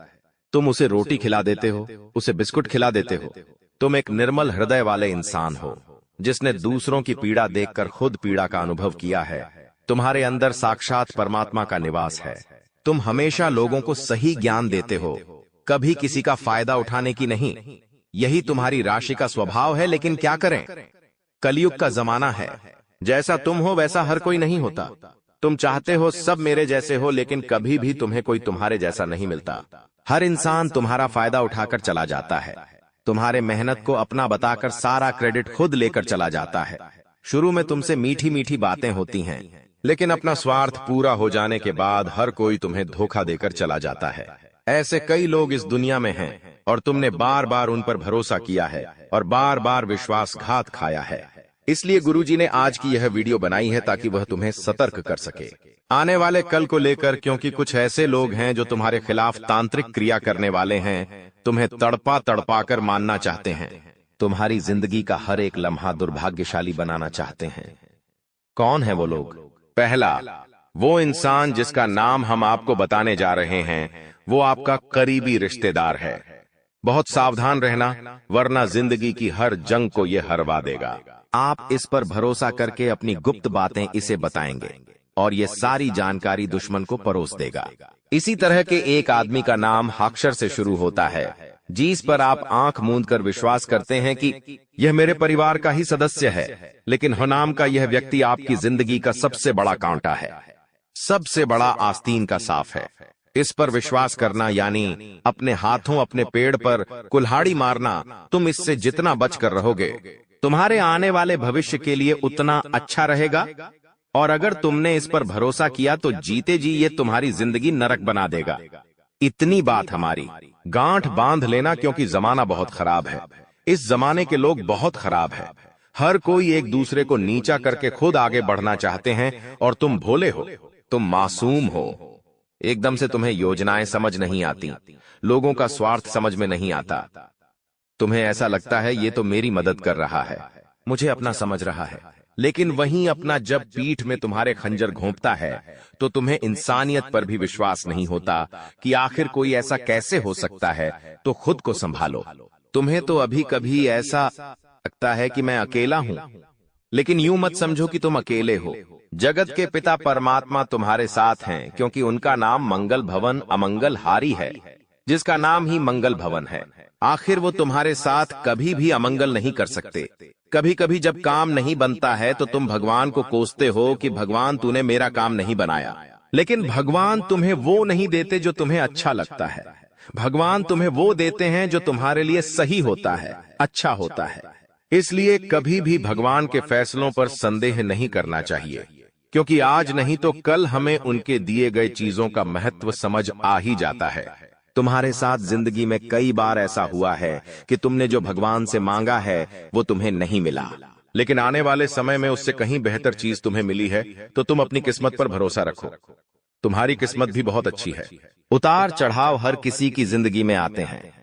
तुम उसे रोटी खिला देते हो, उसे बिस्कुट खिला देते हो। तुम एक निर्मल हृदय वाले इंसान हो, जिसने दूसरों की पीड़ा देखकर खुद पीड़ा का अनुभव किया है। तुम्हारे अंदर साक्षात परमात्मा का निवास है। तुम हमेशा लोगों को सही ज्ञान देते हो, कभी किसी का फायदा उठाने की नहीं। यही तुम्हारी राशि का स्वभाव है, लेकिन क्या करें, कलयुग का जमाना है। जैसा तुम हो वैसा हर कोई नहीं होता। तुम चाहते हो सब मेरे जैसे हो, लेकिन कभी भी तुम्हें कोई तुम्हारे जैसा नहीं मिलता। हर इंसान तुम्हारा फायदा उठाकर चला जाता है, तुम्हारे मेहनत को अपना बताकर सारा क्रेडिट खुद लेकर चला जाता है। शुरू में तुमसे मीठी मीठी बातें होती हैं, लेकिन अपना स्वार्थ पूरा हो जाने के बाद हर कोई तुम्हें धोखा देकर चला जाता है। ऐसे कई लोग इस दुनिया में हैं और तुमने बार बार उन पर भरोसा किया है और बार बार विश्वासघात खाया है। इसलिए गुरुजी ने आज की यह वीडियो बनाई है ताकि वह तुम्हें सतर्क कर सके आने वाले कल को लेकर, क्योंकि कुछ ऐसे लोग हैं जो तुम्हारे खिलाफ तांत्रिक क्रिया करने वाले हैं, तुम्हें तड़पा तड़पा कर मानना चाहते हैं, तुम्हारी जिंदगी का हर एक लम्हा दुर्भाग्यशाली बनाना चाहते हैं। कौन है वो लोग? पहला, वो इंसान जिसका नाम हम आपको बताने जा रहे हैं, वो आपका करीबी रिश्तेदार है। बहुत सावधान रहना, वरना जिंदगी की हर जंग को ये हरवा देगा। आप इस पर भरोसा करके अपनी गुप्त बातें इसे बताएंगे और ये सारी जानकारी दुश्मन को परोस देगा। इसी तरह के एक आदमी का नाम अक्षर से शुरू होता है, जिस पर आप आंख मूंद कर विश्वास करते हैं कि यह मेरे परिवार का ही सदस्य है, लेकिन हनाम का यह व्यक्ति आपकी जिंदगी का सबसे बड़ा कांटा है, सबसे बड़ा आस्तीन का साफ है। इस पर विश्वास करना यानी अपने हाथों अपने पेड़ पर कुल्हाड़ी मारना। तुम इससे जितना बचकर रहोगे, तुम्हारे आने वाले भविष्य के लिए उतना अच्छा रहेगा, और अगर तुमने इस पर भरोसा किया तो जीते जी ये तुम्हारी जिंदगी नरक बना देगा। इतनी बात हमारी, गांठ बांध लेना, क्योंकि जमाना बहुत खराब है। इस जमाने के लोग बहुत खराब है। हर कोई एक दूसरे को नीचा करके खुद आगे बढ़ना चाहते हैं, और तुम भोले हो, तुम मासूम हो। एकदम से तुम्हें योजनाएं समझ नहीं आती, लोगों का स्वार्थ समझ में नहीं आता। तुम्हें ऐसा लगता है ये तो मेरी मदद कर रहा है, मुझे अपना समझ रहा है, लेकिन वहीं अपना जब पीठ में तुम्हारे खंजर घोंपता है तो तुम्हें इंसानियत पर भी विश्वास नहीं होता कि आखिर कोई ऐसा कैसे हो सकता है। तो खुद को संभालो। तुम्हें तो अभी कभी ऐसा लगता है कि मैं अकेला हूं, लेकिन यूं मत समझो कि तुम अकेले हो। जगत के पिता परमात्मा तुम्हारे साथ हैं, क्योंकि उनका नाम मंगल भवन अमंगल हारी है, जिसका नाम ही मंगल भवन है। आखिर वो तुम्हारे साथ कभी भी अमंगल नहीं कर सकते। कभी कभी जब काम नहीं बनता है तो तुम भगवान को कोसते हो कि भगवान तूने मेरा काम नहीं बनाया, लेकिन भगवान तुम्हें वो नहीं देते जो तुम्हें अच्छा लगता है। भगवान तुम्हें वो देते हैं जो तुम्हारे लिए सही होता है, अच्छा होता है। इसलिए कभी भी भगवान के फैसलों पर संदेह नहीं करना चाहिए, क्योंकि आज नहीं तो कल हमें उनके दिए गए चीजों का महत्व समझ आ ही जाता है। तुम्हारे साथ जिंदगी में कई बार ऐसा हुआ है कि तुमने जो भगवान से मांगा है वो तुम्हें नहीं मिला, लेकिन आने वाले समय में उससे कहीं बेहतर चीज तुम्हें मिली है। तो तुम अपनी किस्मत पर भरोसा रखो। तुम्हारी किस्मत भी बहुत अच्छी है। उतार चढ़ाव हर किसी की जिंदगी में आते हैं।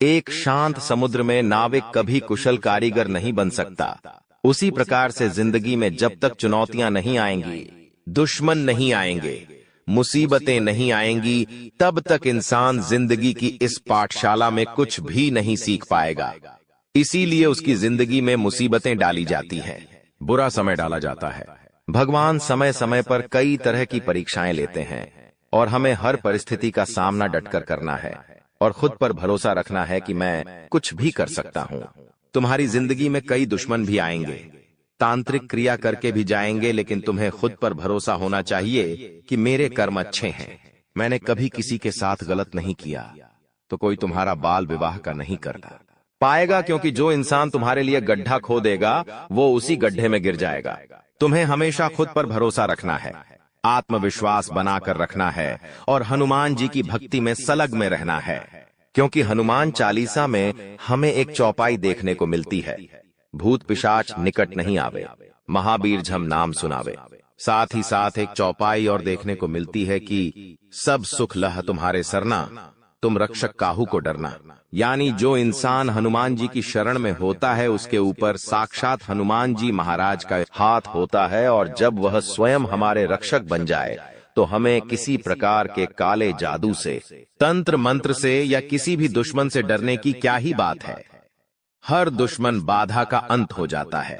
एक शांत समुद्र में नाविक कभी कुशल कारीगर नहीं बन सकता। उसी प्रकार से जिंदगी में जब तक चुनौतियां नहीं आएंगी, दुश्मन नहीं आएंगे, मुसीबतें नहीं आएंगी, तब तक इंसान जिंदगी की इस पाठशाला में कुछ भी नहीं सीख पाएगा। इसीलिए उसकी जिंदगी में मुसीबतें डाली जाती हैं, बुरा समय डाला जाता है। भगवान समय समय पर कई तरह की परीक्षाएं लेते हैं और हमें हर परिस्थिति का सामना डटकर करना है और खुद पर भरोसा रखना है कि मैं कुछ भी कर सकता हूं। तुम्हारी जिंदगी में कई दुश्मन भी आएंगे, तांत्रिक क्रिया करके भी जाएंगे, लेकिन तुम्हें खुद पर भरोसा होना चाहिए कि मेरे कर्म अच्छे हैं, मैंने कभी किसी के साथ गलत नहीं किया, तो कोई तुम्हारा बाल विवाह का नहीं करता पाएगा, क्योंकि जो इंसान तुम्हारे लिए गड्ढा खोदेगा वो उसी गड्ढे में गिर जाएगा। तुम्हें हमेशा खुद पर भरोसा रखना है, आत्मविश्वास बनाकर रखना है और हनुमान जी की भक्ति में सलग में रहना है, क्योंकि हनुमान चालीसा में हमें एक चौपाई देखने को मिलती है, भूत पिशाच निकट नहीं आवे, महावीर झम नाम सुनावे। साथ ही साथ एक चौपाई और देखने को मिलती है कि सब सुख लह तुम्हारे सरना, तुम रक्षक काहू को डरना। यानी जो इंसान हनुमान जी की शरण में होता है उसके ऊपर साक्षात हनुमान जी महाराज का हाथ होता है, और जब वह स्वयं हमारे रक्षक बन जाए तो हमें किसी प्रकार के काले जादू से, तंत्र मंत्र से या किसी भी दुश्मन से डरने की क्या ही बात है। हर दुश्मन बाधा का अंत हो जाता है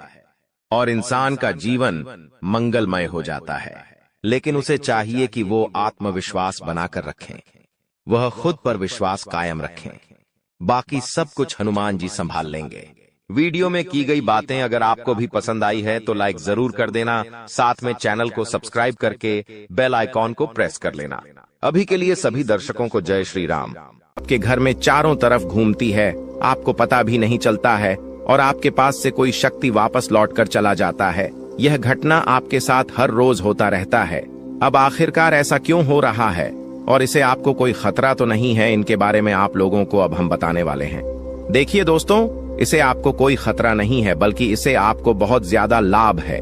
और इंसान का जीवन मंगलमय हो जाता है। लेकिन उसे चाहिए कि वो आत्मविश्वास बनाकर रखें, वह खुद पर विश्वास कायम रखें, बाकी सब कुछ हनुमान जी संभाल लेंगे। वीडियो में की गई बातें अगर आपको भी पसंद आई है तो लाइक जरूर कर देना, साथ में चैनल को सब्सक्राइब करके बेल आइकॉन को प्रेस कर लेना। अभी के लिए सभी दर्शकों को जय श्री राम। आपके घर में चारों तरफ घूमती है, आपको पता भी नहीं चलता है, और आपके पास से कोई शक्ति वापस लौट कर चला जाता है। यह घटना आपके साथ हर रोज होता रहता है। अब आखिरकार ऐसा क्यों हो रहा है और इसे आपको कोई खतरा तो नहीं है, इनके बारे में आप लोगों को अब हम बताने वाले हैं। देखिए दोस्तों, इसे आपको कोई खतरा नहीं है, बल्कि इसे आपको बहुत ज्यादा लाभ है।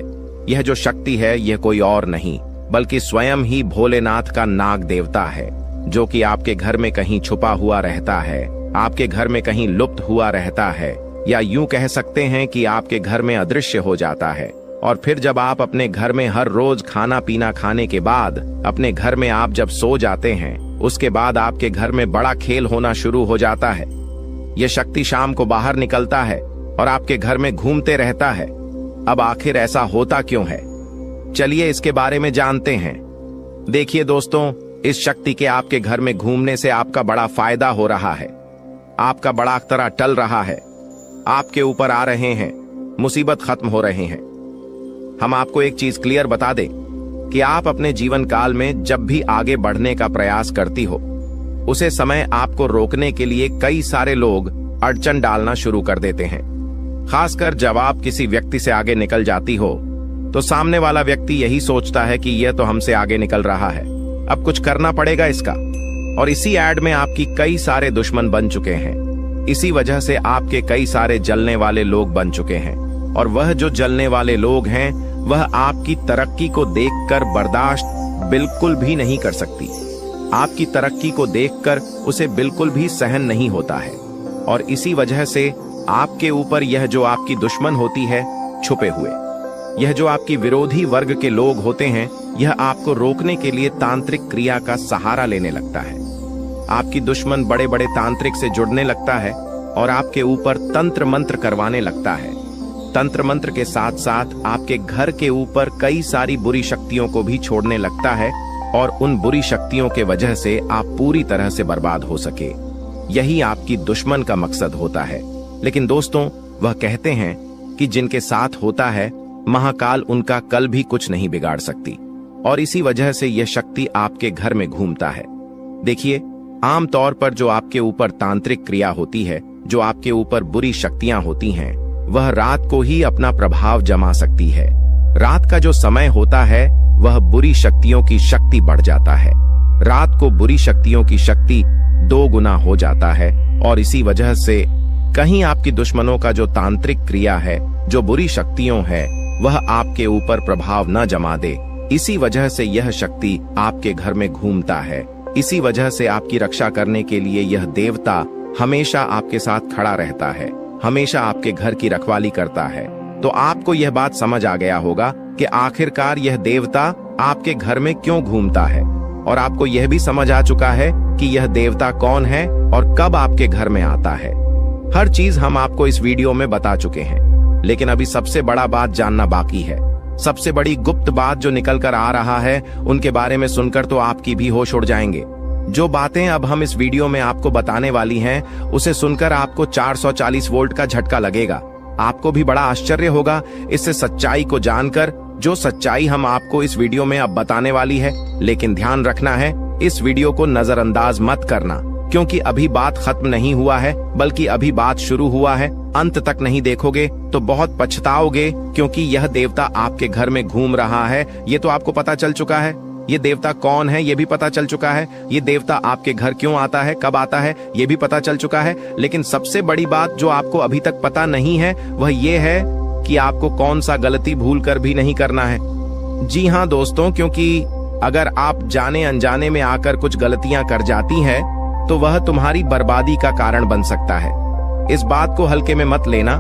यह जो शक्ति है यह कोई और नहीं बल्कि स्वयं ही भोलेनाथ का नाग देवता है, जो कि आपके घर में कहीं छुपा हुआ रहता है, आपके घर में कहीं लुप्त हुआ रहता है, या यूं कह सकते हैं कि आपके घर में अदृश्य हो जाता है। और फिर जब आप अपने घर में हर रोज खाना पीना खाने के बाद अपने घर में आप जब सो जाते हैं, उसके बाद आपके घर में बड़ा खेल होना शुरू हो जाता है। यह शक्ति शाम को बाहर निकलता है और आपके घर में घूमते रहता है। अब आखिर ऐसा होता क्यों है, चलिए इसके बारे में जानते हैं। देखिए दोस्तों, इस शक्ति के आपके घर में घूमने से आपका बड़ा फायदा हो रहा है, आपका बड़ा अख्तरा टल रहा है, आपके ऊपर आ रहे हैं, मुसीबत खत्म हो रहे हैं। हम आपको एक चीज क्लियर बता दें कि आप अपने जीवन काल में जब भी आगे बढ़ने का प्रयास करती हो, उसे समय आपको रोकने के लिए कई सारे लोग अड़चन डालना शुरू कर देते हैं। खासकर जब आप किसी व्यक्ति से आगे निकल जाती हो तो सामने वाला व्यक्ति यही सोचता है कि यह तो हमसे आगे निकल रहा है, अब कुछ करना पड़ेगा इसका। और इसी ऐड में आपकी कई सारे दुश्मन बन चुके हैं। इसी वजह से आपके कई सारे जलने वाले लोग बन चुके हैं, और वह जो जलने वाले लोग हैं वह आपकी तरक्की को देखकर बर्दाश्त बिल्कुल भी नहीं कर सकती। आपकी तरक्की को देखकर उसे बिल्कुल भी सहन नहीं होता है, और इसी वजह से आपके ऊपर यह जो आपकी दुश्मन होती है छुपे हुए, यह जो आपकी विरोधी वर्ग के लोग होते हैं, यह आपको रोकने के लिए तांत्रिक क्रिया का सहारा लेने लगता है। आपकी दुश्मन बड़े बड़े तांत्रिक से जुड़ने लगता है और आपके ऊपर तंत्र मंत्र करवाने लगता है। तंत्र मंत्र के साथ साथ आपके घर के ऊपर कई सारी बुरी शक्तियों को भी छोड़ने लगता है और उन बुरी शक्तियों के वजह से आप पूरी तरह से बर्बाद हो सके। यही आपकी दुश्मन का मकसद होता है। लेकिन दोस्तों, वह कहते हैं कि जिनके साथ होता है, महाकाल उनका कल भी कुछ नहीं बिगाड़ सकती, और इसी वजह से यह शक्ति आपके घर में घूमता है। देखिए, आमतौर पर जो आपके ऊपर तांत्रिक क्रिया होती है, जो आपके ऊपर बुरी शक्तियां होती हैं, वह रात को ही अपना प्रभाव जमा सकती है। रात का जो समय होता है, वह बुरी शक्तियों की शक्ति बढ़ जाता है। रात को बुरी शक्तियों की शक्ति 2 गुना हो जाता है, और इसी वजह से कहीं आपकी दुश्मनों का जो तांत्रिक क्रिया है, जो बुरी शक्तियों है, वह आपके ऊपर प्रभाव न जमा दे। इसी वजह से यह शक्ति आपके घर में घूमता है। इसी वजह से आपकी रक्षा करने के लिए यह देवता हमेशा आपके साथ खड़ा रहता है, हमेशा आपके घर की रखवाली करता है। तो आपको यह बात समझ आ गया होगा कि आखिरकार यह देवता आपके घर में क्यों घूमता है, और आपको यह भी समझ आ चुका है कि यह देवता कौन है और कब आपके घर में आता है। हर चीज हम आपको इस वीडियो में बता चुके हैं, लेकिन अभी सबसे बड़ा बात जानना बाकी है। सबसे बड़ी गुप्त बात जो निकल कर आ रहा है, उनके बारे में सुनकर तो आपकी भी होश उड़ जाएंगे। जो बातें अब हम इस वीडियो में आपको बताने वाली हैं, उसे सुनकर आपको 440 वोल्ट का झटका लगेगा। आपको भी बड़ा आश्चर्य होगा इससे सच्चाई को जानकर, जो सच्चाई हम आपको इस वीडियो में अब बताने वाली है। लेकिन ध्यान रखना है, इस वीडियो को नजरअंदाज मत करना, क्योंकि अभी बात खत्म नहीं हुआ है, बल्कि अभी बात शुरू हुआ है। अंत तक नहीं देखोगे तो बहुत पछताओगे, क्योंकि यह देवता आपके घर में घूम रहा है, ये तो आपको पता चल चुका है। ये देवता कौन है, ये भी पता चल चुका है। ये देवता आपके घर क्यों आता है, कब आता है, ये भी पता चल चुका है। लेकिन सबसे बड़ी बात जो आपको अभी तक पता नहीं है, वह ये है कि आपको कौन सा गलती भूल कर भी नहीं करना है। जी हाँ दोस्तों, क्योंकि अगर आप जाने अनजाने में आकर कुछ गलतियां कर जाती हैं, तो वह तुम्हारी बर्बादी का कारण बन सकता है। इस बात को हल्के में मत लेना,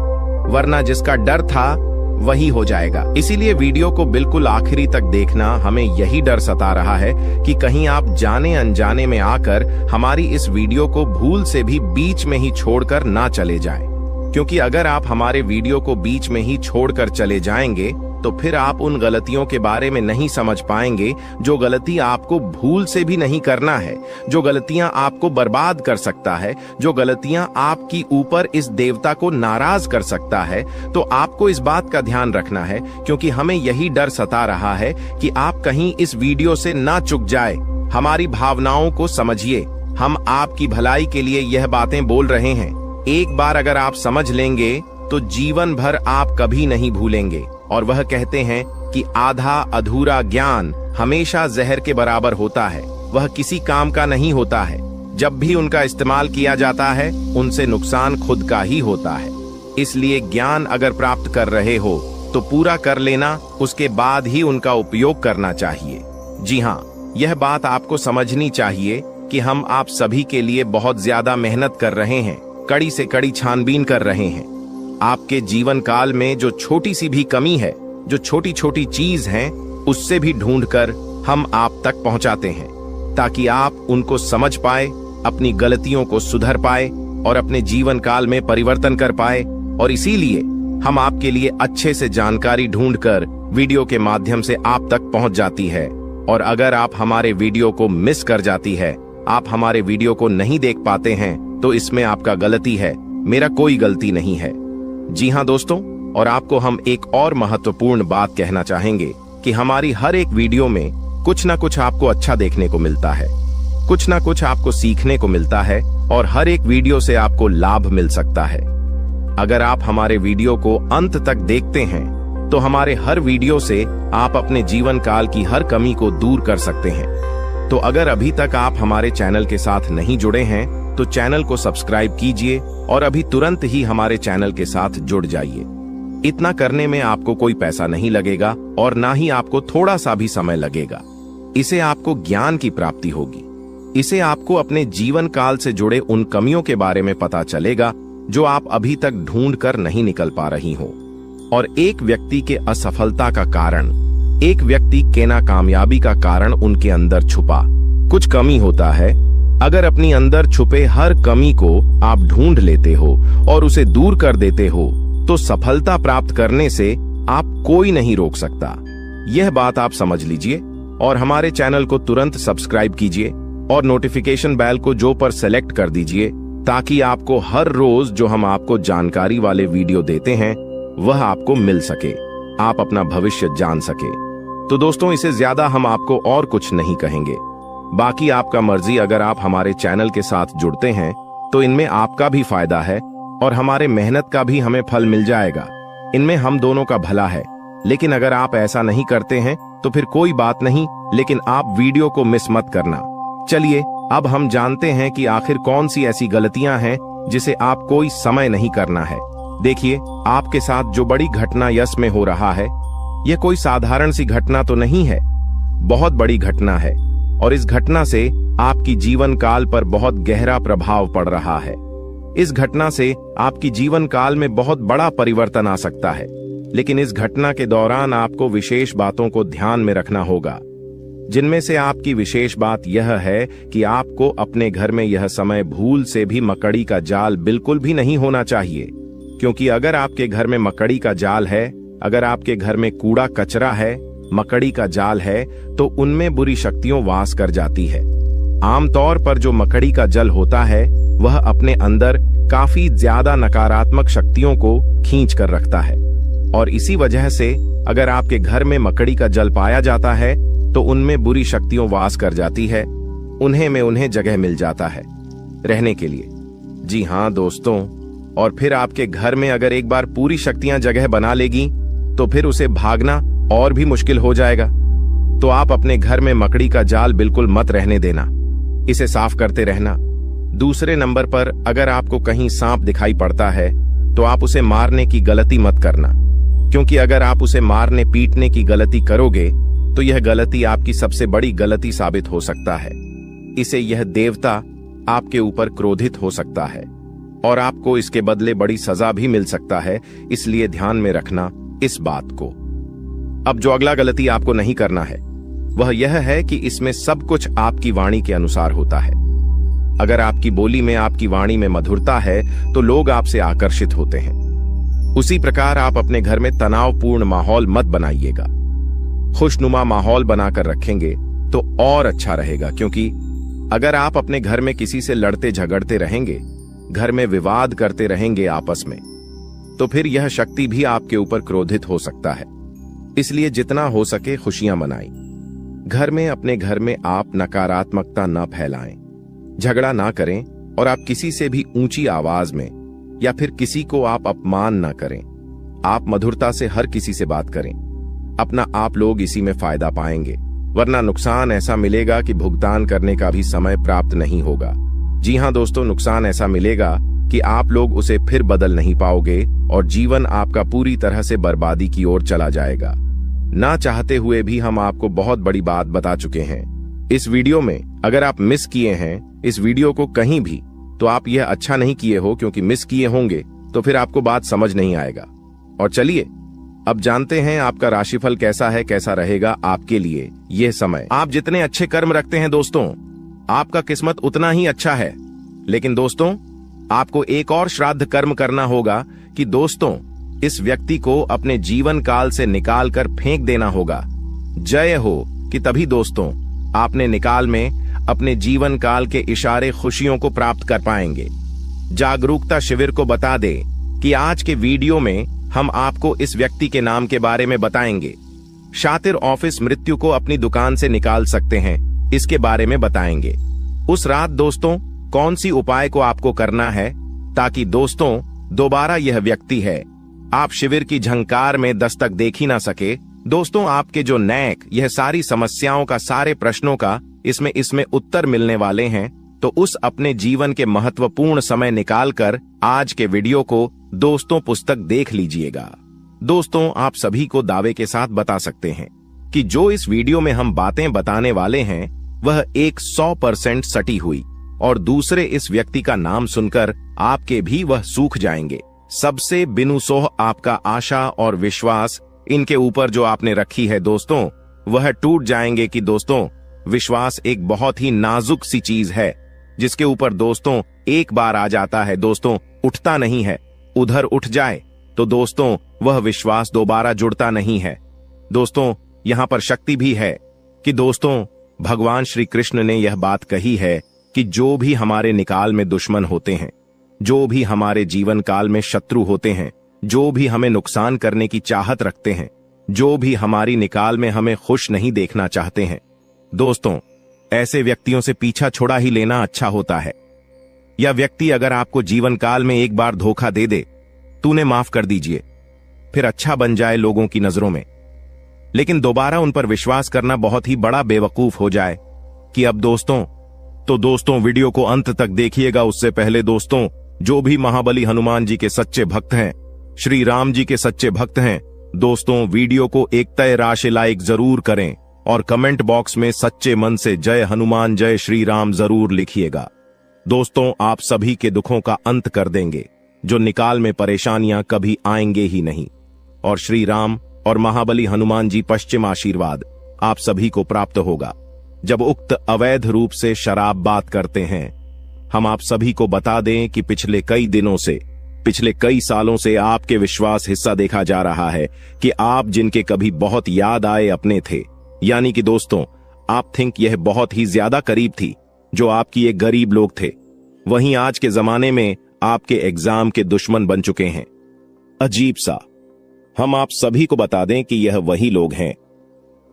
वरना जिसका डर था वही हो जाएगा। इसीलिए वीडियो को बिल्कुल आखिरी तक देखना। हमें यही डर सता रहा है कि कहीं आप जाने अनजाने में आकर हमारी इस वीडियो को भूल से भी बीच में ही छोड़कर ना चले जाएं। क्योंकि अगर आप हमारे वीडियो को बीच में ही छोड़कर चले जाएंगे, तो फिर आप उन गलतियों के बारे में नहीं समझ पाएंगे, जो गलती आपको भूल से भी नहीं करना है, जो गलतियां आपको बर्बाद कर सकता है, जो गलतियां आपकी ऊपर इस देवता को नाराज कर सकता है। तो आपको इस बात का ध्यान रखना है, क्योंकि हमें यही डर सता रहा है कि आप कहीं इस वीडियो से ना चूक जाए। हमारी भावनाओं को समझिए, हम आपकी भलाई के लिए यह बातें बोल रहे हैं। एक बार अगर आप समझ लेंगे तो जीवन भर आप कभी नहीं भूलेंगे। और वह कहते हैं कि आधा अधूरा ज्ञान हमेशा जहर के बराबर होता है, वह किसी काम का नहीं होता है। जब भी उनका इस्तेमाल किया जाता है, उनसे नुकसान खुद का ही होता है। इसलिए ज्ञान अगर प्राप्त कर रहे हो तो पूरा कर लेना, उसके बाद ही उनका उपयोग करना चाहिए। जी हाँ, यह बात आपको समझनी चाहिए कि हम आप सभी के लिए बहुत ज्यादा मेहनत कर रहे हैं, कड़ी से कड़ी छानबीन कर रहे हैं। आपके जीवन काल में जो छोटी सी भी कमी है, जो छोटी छोटी चीज है, उससे भी ढूंढकर हम आप तक पहुंचाते हैं, ताकि आप उनको समझ पाए, अपनी गलतियों को सुधर पाए और अपने जीवन काल में परिवर्तन कर पाए। और इसीलिए हम आपके लिए अच्छे से जानकारी ढूंढकर वीडियो के माध्यम से आप तक पहुंच जाती है। और अगर आप हमारे वीडियो को मिस कर जाती है, आप हमारे वीडियो को नहीं देख पाते हैं, तो इसमें आपका गलती है, मेरा कोई गलती नहीं है। जी हाँ दोस्तों, और आपको हम एक और महत्वपूर्ण बात कहना चाहेंगे कि हमारी हर एक वीडियो में कुछ ना कुछ आपको अच्छा देखने को मिलता है, कुछ ना कुछ आपको सीखने को मिलता है, और हर एक वीडियो से आपको लाभ मिल सकता है। अगर आप हमारे वीडियो को अंत तक देखते हैं, तो हमारे हर वीडियो से आप अपने जीवन काल की हर कमी को दूर कर सकते हैं। तो अगर अभी तक आप हमारे चैनल के साथ नहीं जुड़े हैं, तो चैनल को सब्सक्राइब कीजिए और अभी तुरंत ही हमारे चैनल के साथ जुड़ जाइए। इतना करने में आपको कोई पैसा नहीं लगेगा और ना ही आपको थोड़ा सा भी समय लगेगा। इसे आपको ज्ञान की प्राप्ति होगी। इसे आपको अपने जीवन काल से जुड़े उन कमियों के बारे में पता चलेगा जो आप अभी तक ढूंढ कर नहीं निकल पा रही हो। और एक व्यक्ति के असफलता का कारण, एक व्यक्ति के नाकामयाबी का कारण उनके अंदर छुपा कुछ कमी होता है। अगर अपनी अंदर छुपे हर कमी को आप ढूंढ लेते हो और उसे दूर कर देते हो तो सफलता प्राप्त करने से आप कोई नहीं रोक सकता। यह बात आप समझ लीजिए और हमारे चैनल को तुरंत सब्सक्राइब कीजिए और नोटिफिकेशन बेल को जो पर सेलेक्ट कर दीजिए ताकि आपको हर रोज जो हम आपको जानकारी वाले वीडियो देते हैं वह आपको मिल सके, आप अपना भविष्य जान सके। तो दोस्तों, इसे ज्यादा हम आपको और कुछ नहीं कहेंगे, बाकी आपका मर्जी। अगर आप हमारे चैनल के साथ जुड़ते हैं तो इनमें आपका भी फायदा है और हमारे मेहनत का भी हमें फल मिल जाएगा। इनमें हम दोनों का भला है। लेकिन अगर आप ऐसा नहीं करते हैं तो फिर कोई बात नहीं, लेकिन आप वीडियो को मिस मत करना। चलिए अब हम जानते हैं कि आखिर कौन सी ऐसी गलतियां हैं जिसे आप कोई समय नहीं करना है। देखिए, आपके साथ जो बड़ी घटना यश में हो रहा है यह कोई साधारण सी घटना तो नहीं है, बहुत बड़ी घटना है और इस घटना से आपकी जीवन काल पर बहुत गहरा प्रभाव पड़ रहा है। इस घटना से आपकी जीवन काल में बहुत बड़ा परिवर्तन आ सकता है, लेकिन इस घटना के दौरान आपको विशेष बातों को ध्यान में रखना होगा। जिनमें से आपकी विशेष बात यह है कि आपको अपने घर में यह समय भूल से भी मकड़ी का जाल बिल्कुल भी नहीं होना चाहिए, क्योंकि अगर आपके घर में मकड़ी का जाल है, अगर आपके घर में कूड़ा कचरा है, मकड़ी का जाल है, तो उनमें बुरी शक्तियां वास कर जाती है। आमतौर पर जो मकड़ी का जल होता है वह अपने अंदर काफी ज्यादा नकारात्मक शक्तियों को खींच कर रखता है और इसी वजह से अगर आपके घर में मकड़ी का जल पाया जाता है तो उनमें बुरी शक्तियां वास कर जाती है, उन्हें जगह मिल जाता है रहने के लिए। जी हाँ दोस्तों, और फिर आपके घर में अगर एक बार पूरी शक्तियां जगह बना लेगी तो फिर उसे भागना और भी मुश्किल हो जाएगा। तो आप अपने घर में मकड़ी का जाल बिल्कुल मत रहने देना, इसे साफ करते रहना। दूसरे नंबर पर, अगर आपको कहीं सांप दिखाई पड़ता है तो आप उसे मारने की गलती मत करना, क्योंकि अगर आप उसे मारने पीटने की गलती करोगे तो यह गलती आपकी सबसे बड़ी गलती साबित हो सकता है। इसे यह देवता आपके ऊपर क्रोधित हो सकता है और आपको इसके बदले बड़ी सजा भी मिल सकता है, इसलिए ध्यान में रखना इस बात को। अब जो अगला गलती आपको नहीं करना है वह यह है कि इसमें सब कुछ आपकी वाणी के अनुसार होता है। अगर आपकी बोली में, आपकी वाणी में मधुरता है तो लोग आपसे आकर्षित होते हैं। उसी प्रकार आप अपने घर में तनावपूर्ण माहौल मत बनाइएगा, खुशनुमा माहौल बनाकर रखेंगे तो और अच्छा रहेगा, क्योंकि अगर आप अपने घर में किसी से लड़ते झगड़ते रहेंगे, घर में विवाद करते रहेंगे आपस में, तो फिर यह शक्ति भी आपके ऊपर क्रोधित हो सकता है। इसलिए जितना हो सके खुशियां मनाएं। घर में, अपने घर में आप नकारात्मकता न फैलाएं, झगड़ा ना करें और आप किसी से भी ऊंची आवाज में या फिर किसी को आप अपमान न करें। आप मधुरता से हर किसी से बात करें, अपना आप लोग इसी में फायदा पाएंगे, वरना नुकसान ऐसा मिलेगा कि भुगतान करने का भी समय प्राप्त नहीं होगा। जी हाँ दोस्तों, नुकसान ऐसा मिलेगा कि आप लोग उसे फिर बदल नहीं पाओगे और जीवन आपका पूरी तरह से बर्बादी की ओर चला जाएगा। ना चाहते हुए भी हम आपको बहुत बड़ी बात बता चुके हैं इस वीडियो में। अगर आप मिस किए हैं इस वीडियो को कहीं भी तो आप यह अच्छा नहीं किए हो, क्योंकि मिस किए होंगे तो फिर आपको बात समझ नहीं आएगा। और चलिए अब जानते हैं आपका राशिफल कैसा है, कैसा रहेगा आपके लिए यह समय। आप जितने अच्छे कर्म रखते हैं दोस्तों, आपका किस्मत उतना ही अच्छा है। लेकिन दोस्तों, आपको एक और श्राद्ध कर्म करना होगा कि दोस्तों इस व्यक्ति को अपने जीवन काल से निकाल कर फेंक देना होगा। जय हो कि तभी दोस्तों आपने निकाल में अपने जीवन काल के इशारे खुशियों को प्राप्त कर पाएंगे। जागरूकता शिविर को बता दे कि आज के वीडियो में हम आपको इस व्यक्ति के नाम के बारे में बताएंगे। शातिर ऑफिस मृत्यु को अपनी दुकान से निकाल सकते हैं, इसके बारे में बताएंगे। उस रात दोस्तों कौन सी उपाय को आपको करना है ताकि दोस्तों दोबारा यह व्यक्ति है आप शिविर की झंकार में दस्तक देख ही ना सके। दोस्तों आपके जो नैक यह सारी समस्याओं का, सारे प्रश्नों का इसमें उत्तर मिलने वाले हैं। तो उस अपने जीवन के महत्वपूर्ण समय निकालकर आज के वीडियो को दोस्तों पुस्तक देख लीजिएगा। दोस्तों आप सभी को दावे के साथ बता सकते हैं कि जो इस वीडियो में हम बातें बताने वाले हैं वह 100% सटी हुई और दूसरे इस व्यक्ति का नाम सुनकर आपके भी वह सूख जाएंगे, सबसे बिनुसोह आपका आशा और विश्वास इनके ऊपर जो आपने रखी है दोस्तों, वह टूट जाएंगे कि दोस्तों विश्वास एक बहुत ही नाजुक सी चीज है, जिसके ऊपर दोस्तों एक बार आ जाता है दोस्तों उठता नहीं है। उधर उठ जाए तो दोस्तों वह विश्वास दोबारा जुड़ता नहीं है। दोस्तों यहां पर शक्ति भी है कि दोस्तों भगवान श्री कृष्ण ने यह बात कही है कि जो भी हमारे निकाल में दुश्मन होते हैं, जो भी हमारे जीवन काल में शत्रु होते हैं, जो भी हमें नुकसान करने की चाहत रखते हैं, जो भी हमारी निकाल में हमें खुश नहीं देखना चाहते हैं, दोस्तों ऐसे व्यक्तियों से पीछा छुड़ा ही लेना अच्छा होता है। यह व्यक्ति अगर आपको जीवन काल में एक बार धोखा दे दे तो उन्हें माफ कर दीजिए, फिर अच्छा बन जाए लोगों की नजरों में, लेकिन दोबारा उन पर विश्वास करना बहुत ही बड़ा बेवकूफ हो जाए कि अब दोस्तों वीडियो को अंत तक देखिएगा। उससे पहले दोस्तों जो भी महाबली हनुमान जी के सच्चे भक्त हैं, श्री राम जी के सच्चे भक्त हैं, दोस्तों वीडियो को एक तय राशि लाइक जरूर करें और कमेंट बॉक्स में सच्चे मन से जय हनुमान जय श्री राम जरूर लिखिएगा। दोस्तों आप सभी के दुखों का अंत कर देंगे, जो निकाल में परेशानियां कभी आएंगे ही नहीं, और श्री राम और महाबली हनुमान जी पश्चिम आशीर्वाद आप सभी को प्राप्त होगा। जब उक्त अवैध रूप से शराब बात करते हैं, हम आप सभी को बता दें कि पिछले कई सालों से आपके विश्वास हिस्सा देखा जा रहा है कि आप जिनके कभी बहुत याद आए अपने थे, यानी कि दोस्तों आप थिंक यह बहुत ही ज्यादा करीब थी, जो आपकी एक गरीब लोग थे, वहीं आज के जमाने में आपके एग्जाम के दुश्मन बन चुके हैं। अजीब सा। हम आप सभी को बता दें कि यह वही लोग हैं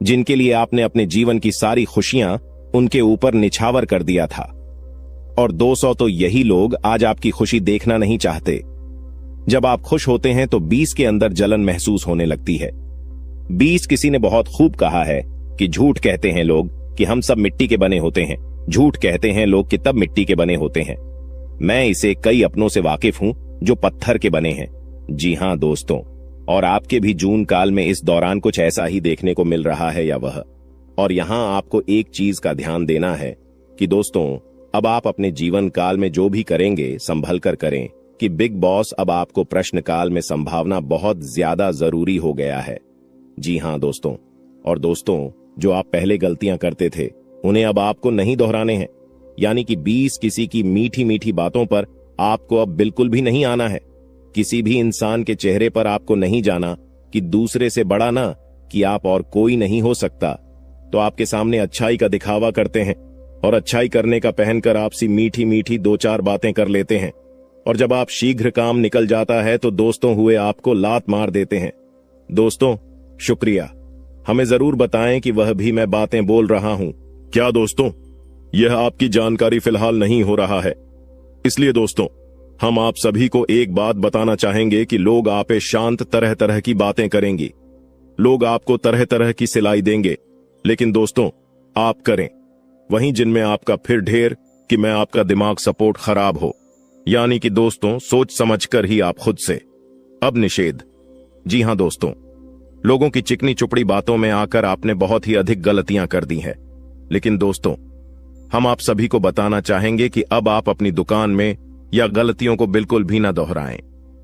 जिनके लिए आपने अपने जीवन की सारी खुशियां उनके ऊपर निछावर कर दिया था, और 200 तो यही लोग आज आपकी खुशी देखना नहीं चाहते। जब आप खुश होते हैं तो 20 के अंदर जलन महसूस होने लगती है। 20 किसी ने बहुत खूब कहा है कि झूठ कहते हैं लोग कि हम सब मिट्टी के बने होते हैं, झूठ कहते हैं लोग कि तब मिट्टी के बने होते हैं। मैं इसे कई अपनों से वाकिफ हूं जो पत्थर के बने हैं। जी हां दोस्तों, और आपके भी जून काल में इस दौरान कुछ ऐसा ही देखने को मिल रहा है या वह। और यहां आपको एक चीज का ध्यान देना है कि दोस्तों अब आप अपने जीवन काल में जो भी करेंगे संभल कर करें, कि बिग बॉस अब आपको प्रश्न काल में संभावना बहुत ज्यादा जरूरी हो गया है। जी हां दोस्तों, और दोस्तों जो आप पहले गलतियां करते थे उन्हें अब आपको नहीं दोहराने हैं, यानी कि 20 किसी की मीठी मीठी बातों पर आपको अब बिल्कुल भी नहीं आना है। किसी भी इंसान के चेहरे पर आपको नहीं जाना कि दूसरे से बड़ा ना कि आप और कोई नहीं हो सकता, तो आपके सामने अच्छाई का दिखावा करते हैं और अच्छाई करने का पहनकर आपसी मीठी मीठी 2-4 बातें कर लेते हैं, और जब आप शीघ्र काम निकल जाता है तो दोस्तों हुए आपको लात मार देते हैं। दोस्तों शुक्रिया, हमें जरूर बताएं कि वह भी मैं बातें बोल रहा हूं क्या। दोस्तों यह आपकी जानकारी फिलहाल नहीं हो रहा है, इसलिए दोस्तों हम आप सभी को एक बात बताना चाहेंगे कि लोग आप पे शांत तरह तरह की बातें करेंगी, लोग आपको तरह तरह की सिलाई देंगे, लेकिन दोस्तों आप करें वहीं जिनमें आपका फिर ढेर कि मैं आपका दिमाग सपोर्ट खराब हो, यानी कि दोस्तों सोच समझकर ही आप खुद से। अब निषेध। जी हां दोस्तों, लोगों की चिकनी चुपड़ी बातों में आकर आपने बहुत ही अधिक गलतियां कर दी हैं, लेकिन दोस्तों हम आप सभी को बताना चाहेंगे कि अब आप अपनी दुकान में या गलतियों को बिल्कुल भी ना दोहराएं।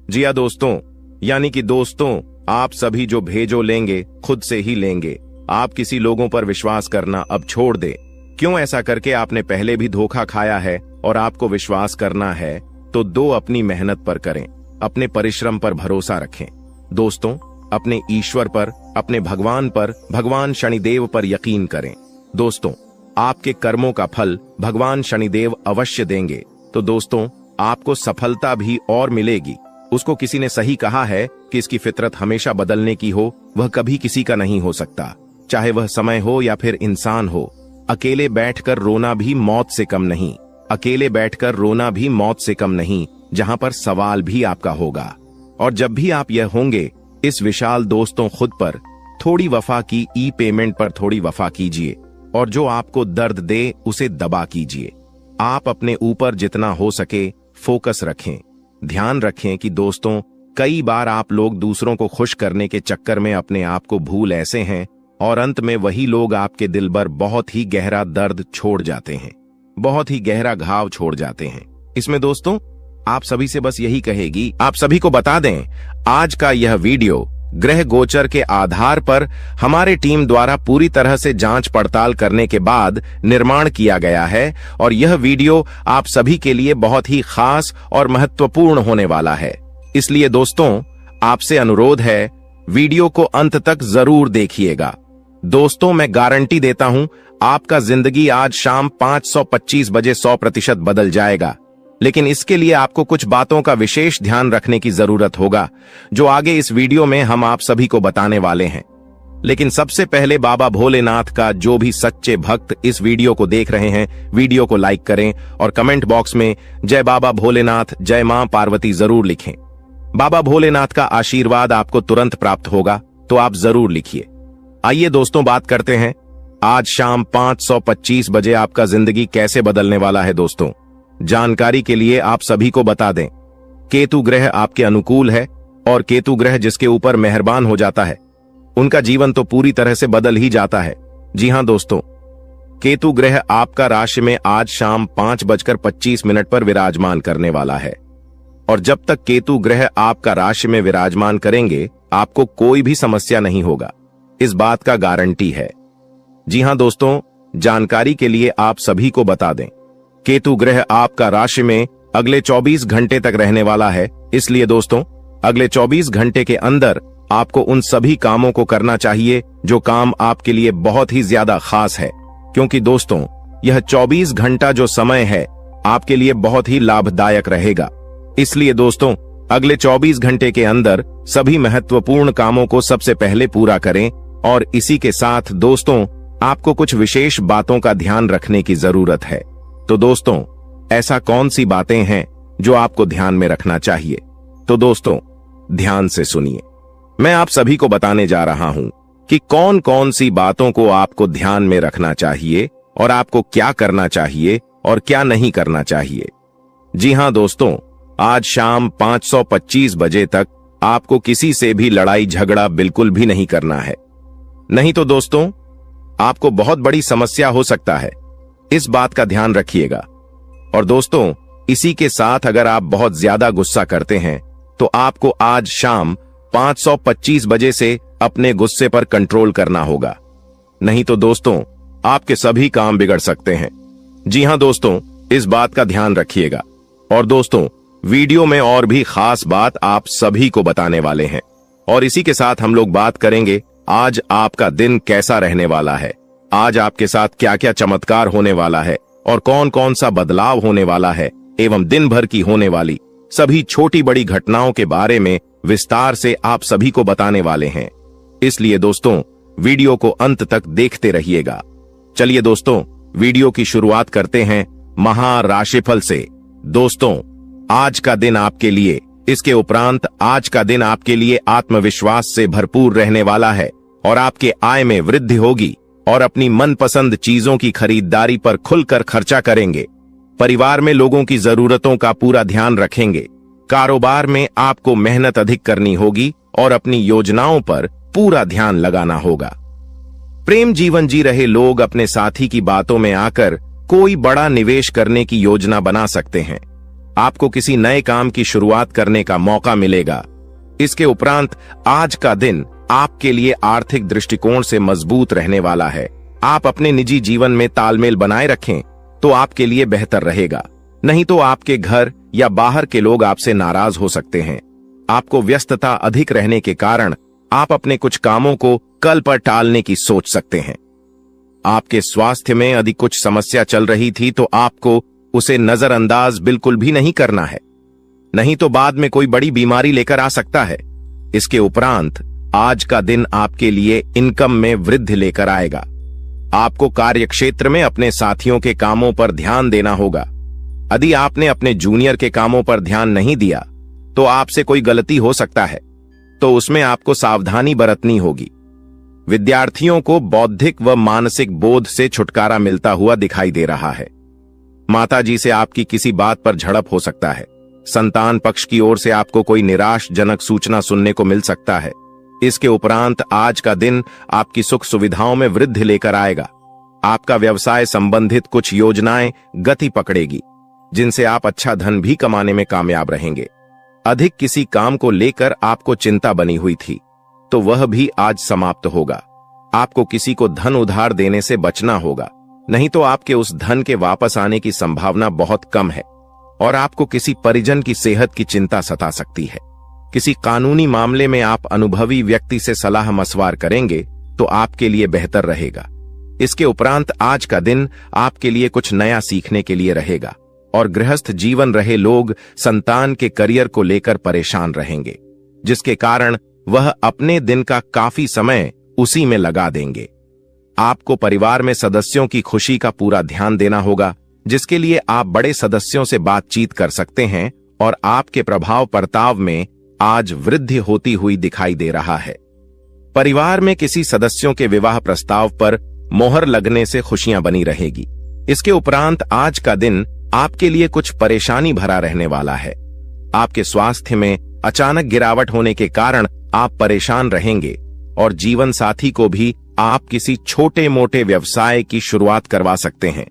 जी हां दोस्तों, यानी कि दोस्तों आप सभी जो भेजो लेंगे खुद से ही लेंगे। आप किसी लोगों पर विश्वास करना अब छोड़ दे। क्यों ऐसा करके आपने पहले भी धोखा खाया है और आपको विश्वास करना है तो अपनी मेहनत पर करें, अपने परिश्रम पर भरोसा रखें। दोस्तों अपने ईश्वर पर, अपने भगवान पर, भगवान शनिदेव पर यकीन करें। दोस्तों आपके कर्मों का फल भगवान शनिदेव अवश्य देंगे, तो दोस्तों आपको सफलता भी और मिलेगी। उसको किसी ने सही कहा है कि इसकी फितरत हमेशा बदलने की हो, वह कभी किसी का नहीं हो सकता, चाहे वह समय हो या फिर इंसान हो। अकेले बैठकर रोना भी मौत से कम नहीं, अकेले बैठकर रोना भी मौत से कम नहीं, जहां पर सवाल भी आपका होगा। और जब भी आप यह होंगे, इस विशाल दोस्तों खुद पर थोड़ी वफा की पेमेंट पर थोड़ी वफा कीजिए, और जो आपको दर्द दे उसे दबा कीजिए। आप अपने ऊपर जितना हो सके फोकस रखें। ध्यान रखें कि दोस्तों कई बार आप लोग दूसरों को खुश करने के चक्कर में अपने आप को भूल ऐसे हैं, और अंत में वही लोग आपके दिल पर बहुत ही गहरा दर्द छोड़ जाते हैं, बहुत ही गहरा घाव छोड़ जाते हैं। इसमें दोस्तों आप सभी से बस यही कहेगी, आप सभी को बता दें, आज का यह वीडियो ग्रह गोचर के आधार पर हमारे टीम द्वारा पूरी तरह से जांच पड़ताल करने के बाद निर्माण किया गया है और यह वीडियो आप सभी के लिए बहुत ही खास और महत्वपूर्ण होने वाला है। इसलिए दोस्तों, आपसे अनुरोध है, वीडियो को अंत तक जरूर देखिएगा। दोस्तों, मैं गारंटी देता हूं, आपका जिंदगी आज शाम 5:25 बजे 100% बदल जाएगा। लेकिन इसके लिए आपको कुछ बातों का विशेष ध्यान रखने की जरूरत होगा, जो आगे इस वीडियो में हम आप सभी को बताने वाले हैं। लेकिन सबसे पहले बाबा भोलेनाथ का जो भी सच्चे भक्त इस वीडियो को देख रहे हैं, वीडियो को लाइक करें और कमेंट बॉक्स में जय बाबा भोलेनाथ, जय मां पार्वती जरूर लिखें। बाबा भोलेनाथ का आशीर्वाद आपको तुरंत प्राप्त होगा, तो आप जरूर लिखिए। आइए दोस्तों, बात करते हैं आज शाम 5:25 बजे आपका जिंदगी कैसे बदलने वाला है। दोस्तों, जानकारी के लिए आप सभी को बता दें, केतु ग्रह आपके अनुकूल है और केतु ग्रह जिसके ऊपर मेहरबान हो जाता है, उनका जीवन तो पूरी तरह से बदल ही जाता है। जी हां दोस्तों, केतु ग्रह आपका राशि में आज शाम 5:25 पर विराजमान करने वाला है और जब तक केतु ग्रह आपका राशि में विराजमान करेंगे, आपको कोई भी समस्या नहीं होगा, इस बात का गारंटी है। जी हां दोस्तों, जानकारी के लिए आप सभी को बता दें, केतु ग्रह आपका राशि में अगले 24 घंटे तक रहने वाला है। इसलिए दोस्तों, अगले 24 घंटे के अंदर आपको उन सभी कामों को करना चाहिए जो काम आपके लिए बहुत ही ज्यादा खास है, क्योंकि दोस्तों, यह 24 घंटा जो समय है आपके लिए बहुत ही लाभदायक रहेगा। इसलिए दोस्तों, अगले 24 घंटे के अंदर सभी महत्वपूर्ण कामों को सबसे पहले पूरा करें और इसी के साथ दोस्तों, आपको कुछ विशेष बातों का ध्यान रखने की जरूरत है। तो दोस्तों, ऐसा कौन सी बातें हैं जो आपको ध्यान में रखना चाहिए? तो दोस्तों, ध्यान से सुनिए। मैं आप सभी को बताने जा रहा हूं कि कौन कौन सी बातों को आपको ध्यान में रखना चाहिए और आपको क्या करना चाहिए और क्या नहीं करना चाहिए। जी हां दोस्तों, आज शाम 5:25 बजे तक आपको किसी से भी लड़ाई झगड़ा बिल्कुल भी नहीं करना है, नहीं तो दोस्तों, आपको बहुत बड़ी समस्या हो सकता है। इस बात का ध्यान रखिएगा। और दोस्तों, इसी के साथ अगर आप बहुत ज्यादा गुस्सा करते हैं तो आपको आज शाम 5:25 बजे से अपने गुस्से पर कंट्रोल करना होगा, नहीं तो दोस्तों, आपके सभी काम बिगड़ सकते हैं। जी हां दोस्तों, इस बात का ध्यान रखिएगा। और दोस्तों, वीडियो में और भी खास बात आप सभी को बताने वाले हैं और इसी के साथ हम लोग बात करेंगे आज आपका दिन कैसा रहने वाला है, आज आपके साथ क्या क्या चमत्कार होने वाला है और कौन कौन सा बदलाव होने वाला है, एवं दिन भर की होने वाली सभी छोटी बड़ी घटनाओं के बारे में विस्तार से आप सभी को बताने वाले हैं। इसलिए दोस्तों, वीडियो को अंत तक देखते रहिएगा। चलिए दोस्तों, वीडियो की शुरुआत करते हैं महाराशिफल से। दोस्तों, आज का दिन आपके लिए, इसके उपरांत आज का दिन आपके लिए आत्मविश्वास से भरपूर रहने वाला है और आपके आय में वृद्धि होगी और अपनी मनपसंद चीजों की खरीदारी पर खुलकर खर्चा करेंगे। परिवार में लोगों की जरूरतों का पूरा ध्यान रखेंगे। कारोबार में आपको मेहनत अधिक करनी होगी और अपनी योजनाओं पर पूरा ध्यान लगाना होगा। प्रेम जीवन जी रहे लोग अपने साथी की बातों में आकर कोई बड़ा निवेश करने की योजना बना सकते हैं। आपको किसी नए काम की शुरुआत करने का मौका मिलेगा। इसके उपरांत आज का दिन आपके लिए आर्थिक दृष्टिकोण से मजबूत रहने वाला है। आप अपने निजी जीवन में तालमेल बनाए रखें तो आपके लिए बेहतर रहेगा, नहीं तो आपके घर या बाहर के लोग आपसे नाराज हो सकते हैं। आपको व्यस्तता अधिक रहने के कारण आप अपने कुछ कामों को कल पर टालने की सोच सकते हैं। आपके स्वास्थ्य में यदि कुछ समस्या चल रही थी तो आपको उसे नजरअंदाज बिल्कुल भी नहीं करना है, नहीं तो बाद में कोई बड़ी बीमारी लेकर आ सकता है। इसके उपरांत आज का दिन आपके लिए इनकम में वृद्धि लेकर आएगा। आपको कार्यक्षेत्र में अपने साथियों के कामों पर ध्यान देना होगा। यदि आपने अपने जूनियर के कामों पर ध्यान नहीं दिया तो आपसे कोई गलती हो सकता है, तो उसमें आपको सावधानी बरतनी होगी। विद्यार्थियों को बौद्धिक व मानसिक बोध से छुटकारा मिलता हुआ दिखाई दे रहा है। माताजी से आपकी किसी बात पर झड़प हो सकता है। संतान पक्ष की ओर से आपको कोई निराशजनक सूचना सुनने को मिल सकता है। इसके उपरांत आज का दिन आपकी सुख सुविधाओं में वृद्धि लेकर आएगा। आपका व्यवसाय संबंधित कुछ योजनाएं गति पकड़ेगी। जिनसे आप अच्छा धन भी कमाने में कामयाब रहेंगे। अधिक किसी काम को लेकर आपको चिंता बनी हुई थी, तो वह भी आज समाप्त होगा। आपको किसी को धन उधार देने से बचना होगा, नहीं तो आपके उस धन के वापस आने की संभावना बहुत कम है। और आपको किसी परिजन की सेहत की चिंता सता सकती है। किसी कानूनी मामले में आप अनुभवी व्यक्ति से सलाह मशवरा करेंगे तो आपके लिए बेहतर रहेगा। इसके उपरांत आज का दिन आपके लिए कुछ नया सीखने के लिए रहेगा और गृहस्थ जीवन रहे लोग संतान के करियर को लेकर परेशान रहेंगे, जिसके कारण वह अपने दिन का काफी समय उसी में लगा देंगे। आपको परिवार में सदस्यों की खुशी का पूरा ध्यान देना होगा, जिसके लिए आप बड़े सदस्यों से बातचीत कर सकते हैं और आपके प्रभाव प्रताप में आज वृद्धि होती हुई दिखाई दे रहा है। परिवार में किसी सदस्यों के विवाह प्रस्ताव पर मोहर लगने से खुशियां बनी रहेगी। इसके उपरांत आज का दिन आपके लिए कुछ परेशानी भरा रहने वाला है। आपके स्वास्थ्य में अचानक गिरावट होने के कारण आप परेशान रहेंगे और जीवन साथी को भी आप किसी छोटे मोटे व्यवसाय की शुरुआत करवा सकते हैं।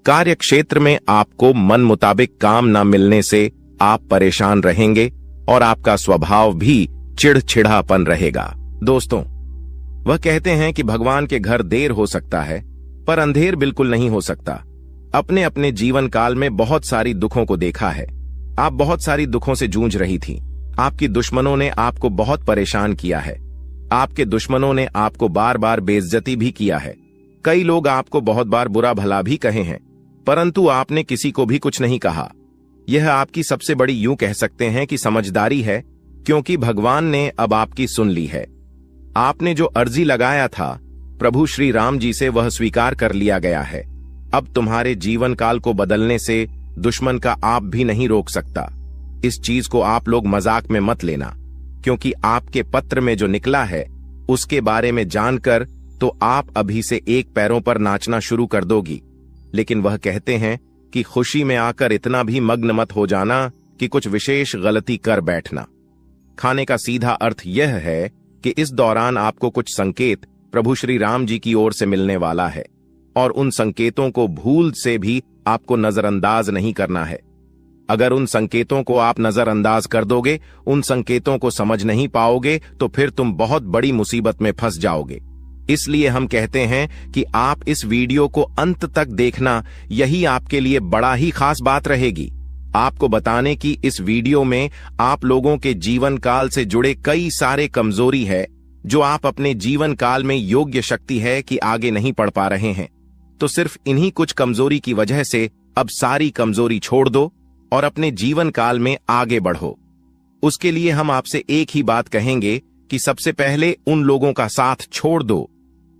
कार्य क्षेत्र में आपको मन मुताबिक काम न मिलने से आप परेशान रहेंगे और आपका स्वभाव भी चिड़चिड़ापन रहेगा। दोस्तों, वह कहते हैं कि भगवान के घर देर हो सकता है पर अंधेर बिल्कुल नहीं हो सकता। अपने अपने जीवन काल में बहुत सारी दुखों को देखा है। आप बहुत सारी दुखों से जूझ रही थी। आपकी दुश्मनों ने आपको बहुत परेशान किया है। आपके दुश्मनों ने आपको बार बार बेइज्जती भी किया है। कई लोग आपको बहुत बार बुरा भला भी कहे हैं, परंतु आपने किसी को भी कुछ नहीं कहा। यह आपकी सबसे बड़ी, यूं कह सकते हैं कि समझदारी है, क्योंकि भगवान ने अब आपकी सुन ली है। आपने जो अर्जी लगाया था प्रभु श्री राम जी से, वह स्वीकार कर लिया गया है। अब तुम्हारे जीवन काल को बदलने से दुश्मन का आप भी नहीं रोक सकता। इस चीज को आप लोग मजाक में मत लेना, क्योंकि आपके पत्र में जो निकला है उसके बारे में जानकर तो आप अभी से एक पैरों पर नाचना शुरू कर दोगी। लेकिन वह कहते हैं कि खुशी में आकर इतना भी मग्न मत हो जाना कि कुछ विशेष गलती कर बैठना। खाने का सीधा अर्थ यह है कि इस दौरान आपको कुछ संकेत प्रभु श्री राम जी की ओर से मिलने वाला है और उन संकेतों को भूल से भी आपको नजरअंदाज नहीं करना है। अगर उन संकेतों को आप नजरअंदाज कर दोगे, उन संकेतों को समझ नहीं पाओगे, तो फिर तुम बहुत बड़ी मुसीबत में फंस जाओगे। इसलिए हम कहते हैं कि आप इस वीडियो को अंत तक देखना, यही आपके लिए बड़ा ही खास बात रहेगी। आपको बताने की इस वीडियो में आप लोगों के जीवन काल से जुड़े कई सारे कमजोरी है, जो आप अपने जीवन काल में योग्य शक्ति है कि आगे नहीं बढ़ पा रहे हैं। तो सिर्फ इन्हीं कुछ कमजोरी की वजह से अब सारी कमजोरी छोड़ दो और अपने जीवन काल में आगे बढ़ो। उसके लिए हम आपसे एक ही बात कहेंगे कि सबसे पहले उन लोगों का साथ छोड़ दो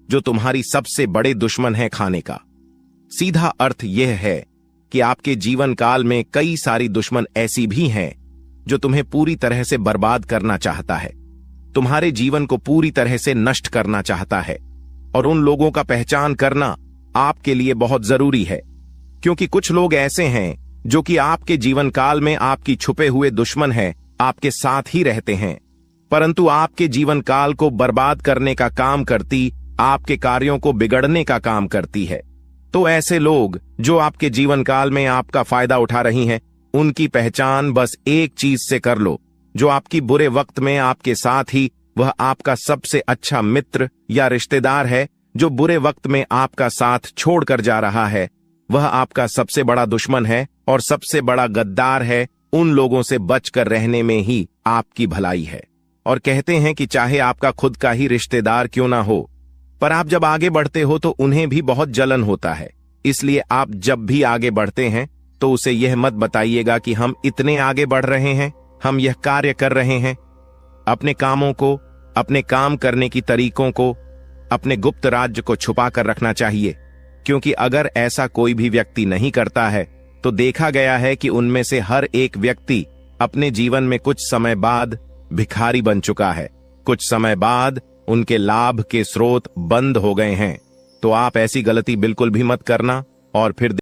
जो तुम्हारी सबसे बड़े दुश्मन है खाने का। सीधा अर्थ यह है कि आपके जीवन काल में कई सारी दुश्मन ऐसी भी हैं जो तुम्हें पूरी तरह से बर्बाद करना चाहता है, तुम्हारे जीवन को पूरी तरह से नष्ट करना चाहता है। और उन लोगों का पहचान करना आपके लिए बहुत जरूरी है, क्योंकि कुछ लोग ऐसे हैं जो कि आपके जीवन काल में आपकी छुपे हुए दुश्मन है, आपके साथ ही रहते हैं, परंतु आपके जीवन काल को बर्बाद करने का काम करती, आपके कार्यों को बिगड़ने का काम करती है। तो ऐसे लोग जो आपके जीवन काल में आपका फायदा उठा रही हैं, उनकी पहचान बस एक चीज से कर लो, जो आपकी बुरे वक्त में आपके साथ ही वह आपका सबसे अच्छा मित्र या रिश्तेदार है, जो बुरे वक्त में आपका साथ छोड़कर जा रहा है, वह आपका सबसे बड़ा दुश्मन है और सबसे बड़ा गद्दार है। उन लोगों से बचकर रहने में ही आपकी भलाई है। और कहते हैं कि चाहे आपका खुद का ही रिश्तेदार क्यों ना हो, पर आप जब आगे बढ़ते हो तो उन्हें भी बहुत जलन होता है। इसलिए आप जब भी आगे बढ़ते हैं तो उसे यह मत बताइएगा कि हम इतने आगे बढ़ रहे हैं, हम यह कार्य कर रहे हैं। अपने कामों को, अपने काम करने की तरीकों को, अपने गुप्त राज्य को छुपा कर रखना चाहिए, क्योंकि अगर ऐसा कोई भी व्यक्ति नहीं करता है तो देखा गया है कि उनमें से हर एक व्यक्ति अपने जीवन में कुछ समय बाद भिखारी बन चुका है। कुछ समय बाद उनके लाभ के स्रोत बंद हो गए हैं। तो आप ऐसी गलती बिल्कुल भी मत करना और फिर